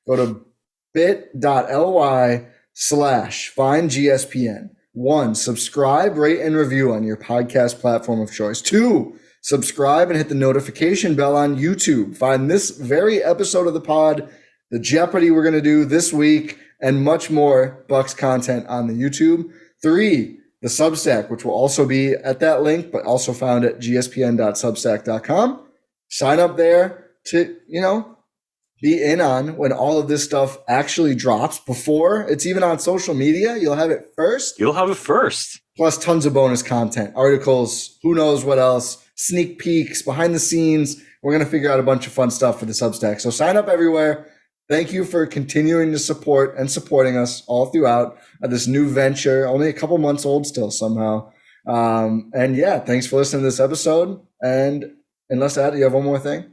Go to bit.ly/findGSPN. 1, subscribe, rate, and review on your podcast platform of choice. 2, subscribe and hit the notification bell on YouTube. Find this very episode of the pod, the Jeopardy we're going to do this week, and much more Bucks content on the YouTube. 3, the Substack, which will also be at that link, but also found at gspn.substack.com. Sign up there to, be in on when all of this stuff actually drops before it's even on social media. You'll have it first. Plus tons of bonus content, articles, who knows what else, sneak peeks, behind the scenes. We're going to figure out a bunch of fun stuff for the Substack. So sign up everywhere. Thank you for continuing to support and supporting us all throughout this new venture, only a couple months old still somehow. And yeah, thanks for listening to this episode. And unless that, do you have one more thing?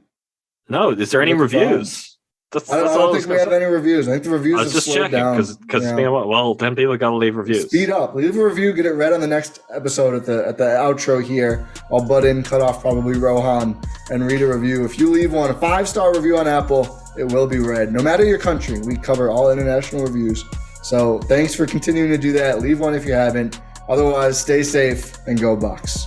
No, is there any reviews? I don't think we have any reviews. I think the reviews have slowed down. Because then people got to leave reviews. Speed up. Leave a review. Get it read on the next episode at the outro here. I'll butt in, cut off probably Rohan, and read a review. If you leave one, a 5-star review on Apple, it will be read. No matter your country, we cover all international reviews. So thanks for continuing to do that. Leave one if you haven't. Otherwise, stay safe and go Bucks.